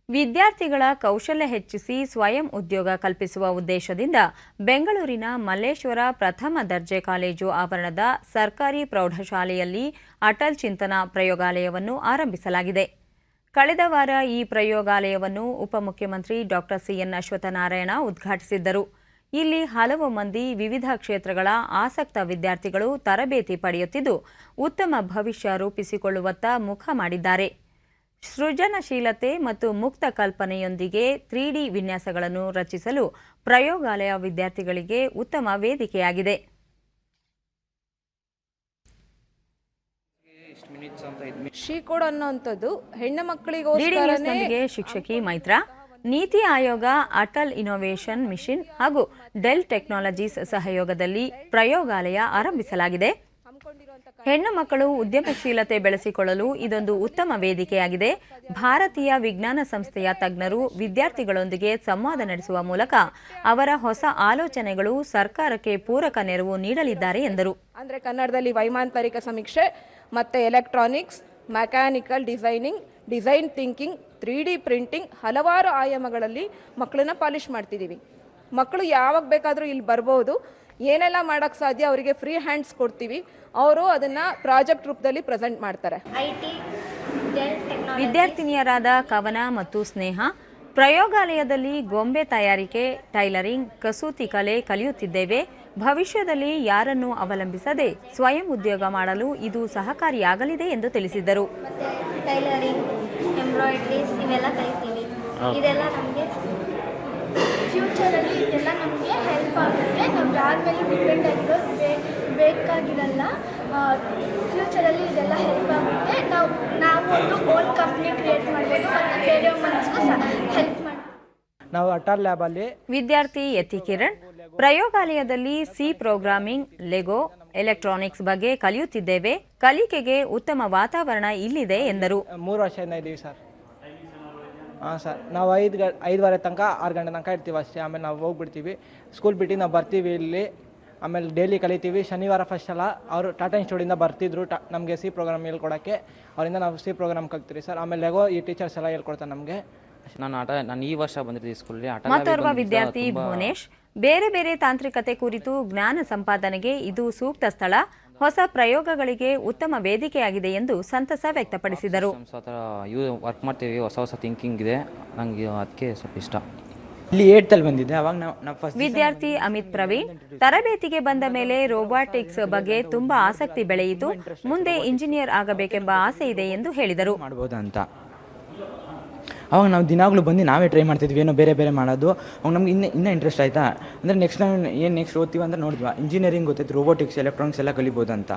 Speaker 1: ವಿದ್ಯಾರ್ಥಿಗಳ ಕೌಶಲ್ಯ ಹೆಚ್ಚಿಸಿ ಸ್ವಯಂ ಉದ್ಯೋಗ ಕಲ್ಪಿಸುವ ಉದ್ದೇಶದಿಂದ ಬೆಂಗಳೂರಿನ ಮಲ್ಲೇಶ್ವರ ಪ್ರಥಮ ದರ್ಜೆ ಕಾಲೇಜು ಆವರಣದ ಸರ್ಕಾರಿ ಪ್ರೌಢಶಾಲೆಯಲ್ಲಿ ಅಟಲ್ ಚಿಂತನ ಪ್ರಯೋಗಾಲಯವನ್ನು ಆರಂಭಿಸಲಾಗಿದೆ. ಕಳೆದ ವಾರ ಈ ಪ್ರಯೋಗಾಲಯವನ್ನು ಉಪಮುಖ್ಯಮಂತ್ರಿ ಡಾ ಸಿಎನ್ ಅಶ್ವತ್ಥನಾರಾಯಣ ಉದ್ಘಾಟಿಸಿದ್ದರು. ಇಲ್ಲಿ ಹಲವು ಮಂದಿ ವಿವಿಧ ಕ್ಷೇತ್ರಗಳ ಆಸಕ್ತ ವಿದ್ಯಾರ್ಥಿಗಳು ತರಬೇತಿ ಪಡೆಯುತ್ತಿದ್ದು ಉತ್ತಮ ಭವಿಷ್ಯ ರೂಪಿಸಿಕೊಳ್ಳುವತ್ತ ಮುಖ ಮಾಡಿದ್ದಾರೆ. ಸೃಜನಶೀಲತೆ ಮತ್ತು ಮುಕ್ತ ಕಲ್ಪನೆಯೊಂದಿಗೆ 3D ವಿನ್ಯಾಸಗಳನ್ನು ರಚಿಸಲು ಪ್ರಯೋಗಾಲಯ ವಿದ್ಯಾರ್ಥಿಗಳಿಗೆ ಉತ್ತಮ ವೇದಿಕೆಯಾಗಿದೆ.
Speaker 11: ಶ್ರೀಕೋಡ್ ಅನ್ನುವಂಥದ್ದು ಹೆಣ್ಣು ಮಕ್ಕಳಿಗೆ
Speaker 1: ಶಿಕ್ಷಕಿ ಮೈತ್ರಾ, ನೀತಿ ಆಯೋಗ, ಅಟಲ್ ಇನೋವೇಷನ್ ಮಿಷನ್ ಹಾಗೂ ಡೆಲ್ ಟೆಕ್ನಾಲಜೀಸ್ ಸಹಯೋಗದಲ್ಲಿ ಪ್ರಯೋಗಾಲಯ ಆರಂಭಿಸಲಾಗಿದೆ. ಹೆಣ್ಣು ಮಕ್ಕಳು ಉದ್ಯಮಶೀಲತೆ ಬೆಳೆಸಿಕೊಳ್ಳಲು ಇದೊಂದು ಉತ್ತಮ ವೇದಿಕೆಯಾಗಿದೆ. ಭಾರತೀಯ ವಿಜ್ಞಾನ ಸಂಸ್ಥೆಯ ತಜ್ಞರು ವಿದ್ಯಾರ್ಥಿಗಳೊಂದಿಗೆ ಸಂವಾದ ನಡೆಸುವ ಮೂಲಕ ಅವರ ಹೊಸ ಆಲೋಚನೆಗಳು ಸರ್ಕಾರಕ್ಕೆ ಪೂರಕ ನೆರವು ನೀಡಲಿದ್ದಾರೆ ಎಂದರು.
Speaker 11: ಅಂದರೆ ಕನ್ನಡದಲ್ಲಿ ವೈಮಾಂತರಿಕ ಸಮೀಕ್ಷೆ ಮತ್ತು electronics, mechanical designing, design thinking, 3D printing, ಹಲವಾರು ಆಯಾಮಗಳಲ್ಲಿ ಮಕ್ಕಳನ್ನ ಪಾಲಿಷ್ ಮಾಡ್ತಿದ್ದೀವಿ. ಮಕ್ಕಳು ಯಾವಾಗ ಬೇಕಾದರೂ ಇಲ್ಲಿ ಬರ್ಬೋದು. ಏನೆಲ್ಲ ಮಾಡೋಕ್ಕೆ ಸಾಧ್ಯ ಅವರಿಗೆ ಫ್ರೀ ಹ್ಯಾಂಡ್ಸ್ ಕೊಡ್ತೀವಿ. ಅವರು ಅದನ್ನು ಪ್ರಾಜೆಕ್ಟ್ ರೂಪದಲ್ಲಿ ಪ್ರೆಸೆಂಟ್ ಮಾಡ್ತಾರೆ.
Speaker 1: ವಿದ್ಯಾರ್ಥಿನಿಯರಾದ ಕವನ ಮತ್ತು ಸ್ನೇಹ ಪ್ರಯೋಗಾಲಯದಲ್ಲಿ ಗೊಂಬೆ ತಯಾರಿಕೆ, ಟೈಲರಿಂಗ್, ಕಸೂತಿ ಕಲೆ ಕಲಿಯುತ್ತಿದ್ದೇವೆ. ಭವಿಷ್ಯದಲ್ಲಿ ಯಾರನ್ನು ಅವಲಂಬಿಸದೆ ಸ್ವಯಂ ಉದ್ಯೋಗ ಮಾಡಲು ಇದು ಸಹಕಾರಿಯಾಗಲಿದೆ ಎಂದು ತಿಳಿಸಿದರು.
Speaker 12: ಟೈಲರಿಂಗ್, ಎಂಬ್ರಾಯ್ಡ್ರೀಸ್ ಇವೆಲ್ಲ ಕಲಿತೀವಿ. ಇದೆಲ್ಲ ನಮಗೆ ಫ್ಯೂಚರಲ್ಲಿ ಇದೆಲ್ಲ ನಮಗೆ ಹೆಲ್ಪ್ ಆಗುತ್ತೆ. ನಾವು ಯಾರ ಮೇಲೂ ಡಿಪೆಂಡ್ ಆಗಿರೋದು ಬೇಕಾಗಿರಲ್ಲ. ಫ್ಯೂಚರಲ್ಲಿ ಇದೆಲ್ಲ ಹೆಲ್ಪ್ ಆಗುತ್ತೆ. ನಾವು ಒಂದು ಓನ್ ಕಂಪ್ನಿ ಕ್ರಿಯೇಟ್ ಮಾಡ್ಬೋದು ಮತ್ತು ಬೇರೆಯವ್ರ ಮನಸ್ಸಿಗೂ ಹೆಲ್ಪ್ ಮಾಡ್ಬೋದು.
Speaker 13: ನಾವು ಅಟಲ್ ಲ್ಯಾಬಲ್ಲಿ
Speaker 1: ವಿದ್ಯಾರ್ಥಿ ಯತಿ ಕಿರಣ್ ಪ್ರಯೋಗಾಲಯದಲ್ಲಿ ಸಿ ಪ್ರೋಗ್ರಾಮಿಂಗ್, ಲೆಗೋ, ಎಲೆಕ್ಟ್ರಾನಿಕ್ಸ್ ಬಗ್ಗೆ ಕಲಿಯುತ್ತಿದ್ದೇವೆ. ಕಲಿಕೆಗೆ ಉತ್ತಮ ವಾತಾವರಣ ಇಲ್ಲಿದೆ ಎಂದರು.
Speaker 13: 3 ವರ್ಷದಿಂದ ಇದ್ದೀವಿ ಸರ್. ಹಾಂ ಸರ್, ನಾವು 5:30 ತನಕ 6 ಗಂಟೆ ತನಕ ಇರ್ತೀವಿ ಅಷ್ಟೇ. ಆಮೇಲೆ ನಾವು ಹೋಗ್ಬಿಡ್ತೀವಿ. ಸ್ಕೂಲ್ ಬಿಟ್ಟು ನಾವು ಬರ್ತೀವಿ ಇಲ್ಲಿ. ಆಮೇಲೆ ಡೈಲಿ ಕಲಿತೀವಿ. ಶನಿವಾರ ಫಸ್ಟ್ ಸಲ ಅವರು ಟಾಟಾ ಇನ್ಸ್ಟಿಟ್ಯೂಟಿಂದ ಬರ್ತಿದ್ರು ನಮಗೆ ಸಿ ಪ್ರೋಗ್ರಾಮ್ ಹೇಳ್ಕೊಡೋಕ್ಕೆ. ಅವರಿಂದ ನಾವು ಸಿ ಪ್ರೋಗ್ರಾಮ್ ಕಲ್ತೀವಿ ಸರ್. ಆಮೇಲೆ ಲೆಗೋ ಈ ಟೀಚರ್ಸ್ ಎಲ್ಲ ಹೇಳ್ಕೊಡ್ತಾರೆ ನಮಗೆ.
Speaker 14: ನಾನು ಈ ವರ್ಷ ಬಂದಿರ್ತೀವಿ ಸ್ಕೂಲ್ಗೆ.
Speaker 1: ಮತ್ತೋರ್ವ ವಿದ್ಯಾರ್ಥಿ ಭುವನೇಶ್ ಬೇರೆ ಬೇರೆ ತಾಂತ್ರಿಕತೆ ಕುರಿತು ಜ್ಞಾನ ಸಂಪಾದನೆಗೆ ಇದು ಸೂಕ್ತ ಸ್ಥಳ, ಹೊಸ ಪ್ರಯೋಗಗಳಿಗೆ ಉತ್ತಮ ವೇದಿಕೆಯಾಗಿದೆ ಎಂದು ಸಂತಸ ವ್ಯಕ್ತಪಡಿಸಿದರು.
Speaker 14: ವರ್ಕ್ ಮಾಡ್ತೀವಿ, ಹೊಸ ಥಿಂಕಿಂಗ್ ಇದೆ, ನನಗೆ ಅದಕ್ಕೆ ಸ್ವಲ್ಪ ಇಷ್ಟ.
Speaker 13: ಇಲ್ಲಿ 8th ಬಂದಿದ್ದೆ. ಅವಾಗ ನಾವು ಫಸ್ಟ್
Speaker 1: ವಿದ್ಯಾರ್ಥಿ ಅಮಿತ್ ಪ್ರವೀಣ್ ತರಬೇತಿಗೆ ಬಂದ ಮೇಲೆ ರೋಬೋಟಿಕ್ಸ್ ಬಗ್ಗೆ ತುಂಬಾ ಆಸಕ್ತಿ ಬೆಳೆಯಿತು. ಮುಂದೆ ಇಂಜಿನಿಯರ್ ಆಗಬೇಕೆಂಬ ಆಸೆ ಇದೆ ಎಂದು ಹೇಳಿದರು.
Speaker 13: ಮಾಡ್ಬೋದು ಅಂತ ಅವಾಗ ನಾವು ದಿನಾಗಲೂ ಬಂದು ನಾವೇ ಟ್ರೈ ಮಾಡ್ತಿದ್ವಿ, ಏನೋ ಬೇರೆ ಬೇರೆ ಮಾಡೋದು. ಅವಾಗ ನಮ್ಗೆ ಇನ್ನೂ ಇಂಟ್ರೆಸ್ಟ್ ಆಯಿತಾ. ಅಂದರೆ ನೆಕ್ಸ್ಟ್ ಓದ್ತೀವಿ ಅಂತ ನೋಡಿದ್ವಿ. ಇಂಜಿನಿಯರಿಂಗ್ ಗೊತ್ತೈತೆ, ರೋಬೋಟಿಕ್ಸ್, ಎಲೆಕ್ಟ್ರಾನಿಕ್ಸ್ ಎಲ್ಲ ಕಲಿಬೋದು ಅಂತ.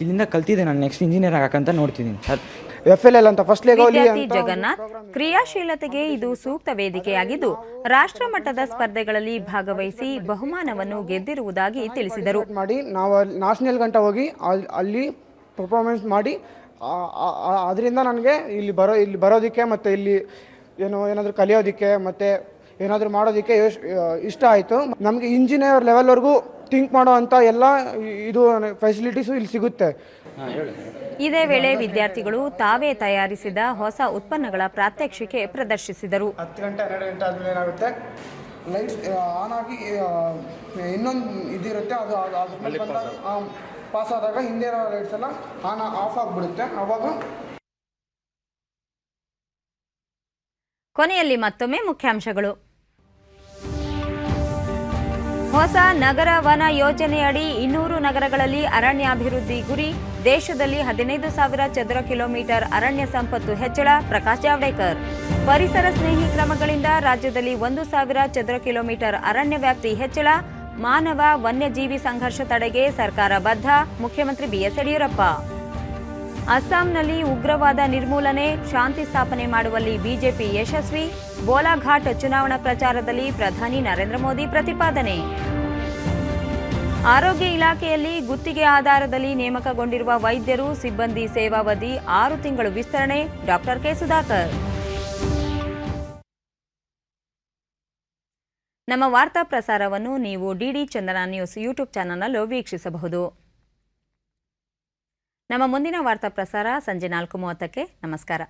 Speaker 13: ಇಲ್ಲಿಂದ ಕಲ್ತಿದ್ದೆ ನಾನು. ನೆಕ್ಸ್ಟ್ ಇಂಜಿನಿಯರ್ ಆಗಕ್ಕಂತ ನೋಡ್ತಿದ್ದೀನಿ ಸರ್. FLL ಅಂತ ಫಸ್ಟ್ ಲೆಗೋಲಿ
Speaker 1: ವಿದ್ಯಾರ್ಥಿ ಜಗನ್ನಾಥ್ ಕ್ರಿಯಾಶೀಲತೆಗೆ ಇದು ಸೂಕ್ತ ವೇದಿಕೆಯಾಗಿದ್ದು ರಾಷ್ಟ್ರ ಮಟ್ಟದ ಸ್ಪರ್ಧೆಗಳಲ್ಲಿ ಭಾಗವಹಿಸಿ ಬಹುಮಾನವನ್ನು ಗೆದ್ದಿರುವುದಾಗಿ ತಿಳಿಸಿದರು.
Speaker 13: ಮಾಡಿ ನಾವು ನ್ಯಾಷನಲ್ ಗಂಟ ಹೋಗಿ ಅಲ್ಲಿ ಪರ್ಫಾರ್ಮೆನ್ಸ್ ಮಾಡಿ ಅದರಿಂದ ನನಗೆ ಇಲ್ಲಿ ಬರೋದಕ್ಕೆ ಮತ್ತು ಇಲ್ಲಿ ಏನಾದರೂ ಕಲಿಯೋದಕ್ಕೆ ಮತ್ತು ಏನಾದರೂ ಮಾಡೋದಕ್ಕೆ ಇಷ್ಟ ಆಯಿತು. ನಮಗೆ ಇಂಜಿನಿಯರ್ ಲೆವೆಲ್ವರೆಗೂ ಥಿಂಕ್ ಮಾಡೋ ಅಂಥ ಎಲ್ಲ ಇದು ಫೆಸಿಲಿಟೀಸು ಇಲ್ಲಿ ಸಿಗುತ್ತೆ.
Speaker 1: ಇದೇ ವೇಳೆ ವಿದ್ಯಾರ್ಥಿಗಳು ತಾವೇ ತಯಾರಿಸಿದ ಹೊಸ ಉತ್ಪನ್ನಗಳ ಪ್ರಾತ್ಯಕ್ಷಿಕೆ ಪ್ರದರ್ಶಿಸಿದರು.
Speaker 13: 10 ಗಂಟೆ 12 ಗಂಟೆ ಆದಮೇಲೆ ಏನಾಗುತ್ತೆ, ಲೈಟ್ಸ್ ಆನ್ ಆಗಿ ಇನ್ನೊಂದು ಇದಿರುತ್ತೆ, ಅದು ಅದ್ರ ಬಂದಾಗ ಪಾಸ್ ಆದಾಗ ಹಿಂದೆ ಇರೋ ಲೈಟ್ಸ್ ಎಲ್ಲ ಆಫ್ ಆಗಿಬಿಡುತ್ತೆ. ಆವಾಗ
Speaker 1: ಕೊನೆಯಲ್ಲಿ ಮತ್ತೊಮ್ಮೆ ಮುಖ್ಯಾಂಶಗಳು. ಹೊಸ ನಗರ ವನ ಯೋಜನೆಯಡಿ 200 ನಗರಗಳಲ್ಲಿ ಅರಣ್ಯಾಭಿವೃದ್ಧಿ ಗುರಿ. ದೇಶದಲ್ಲಿ 15,000 ಚದರ ಕಿಲೋಮೀಟರ್ ಅರಣ್ಯ ಸಂಪತ್ತು ಹೆಚ್ಚಳ. ಪ್ರಕಾಶ್ ಜಾವಡೇಕರ್. ಪರಿಸರ ಸ್ನೇಹಿ ಕ್ರಮಗಳಿಂದ ರಾಜ್ಯದಲ್ಲಿ 1,000 ಚದರ ಕಿಲೋಮೀಟರ್ ಅರಣ್ಯ ವ್ಯಾಪ್ತಿ ಹೆಚ್ಚಳ. ಮಾನವ ವನ್ಯಜೀವಿ ಸಂಘರ್ಷ ತಡೆಗೆ ಸರ್ಕಾರ ಬದ್ಧ. ಮುಖ್ಯಮಂತ್ರಿ BS ಯಡಿಯೂರಪ್ಪ. ಅಸ್ಸಾಂನಲ್ಲಿ ಉಗ್ರವಾದ ನಿರ್ಮೂಲನೆ, ಶಾಂತಿ ಸ್ಥಾಪನೆ ಮಾಡುವಲ್ಲಿ ಬಿಜೆಪಿ ಯಶಸ್ವಿ. ಬೋಲಾಘಾಟ್ ಚುನಾವಣಾ ಪ್ರಚಾರದಲ್ಲಿ ಪ್ರಧಾನಿ ನರೇಂದ್ರ ಮೋದಿ ಪ್ರತಿಪಾದನೆ. ಆರೋಗ್ಯ ಇಲಾಖೆಯಲ್ಲಿ ಗುತ್ತಿಗೆ ಆಧಾರದಲ್ಲಿ ನೇಮಕಗೊಂಡಿರುವ ವೈದ್ಯರು ಸಿಬ್ಬಂದಿ ಸೇವಾವಧಿ 6 ತಿಂಗಳು ವಿಸ್ತರಣೆ. Doctor K Sudhakar. ನಮ್ಮ ವಾರ್ತಾ ಪ್ರಸಾರವನ್ನು ನೀವು ಡಿಡಿ ಚಂದನ ನ್ಯೂಸ್ ಯೂಟ್ಯೂಬ್ ಚಾನೆಲ್ನಲ್ಲೂ ವೀಕ್ಷಿಸಬಹುದು. ನಮ್ಮ ಮುಂದಿನ ವಾರ್ತಾ ಪ್ರಸಾರ ಸಂಜೆ 4:30ಕ್ಕೆ. ನಮಸ್ಕಾರ.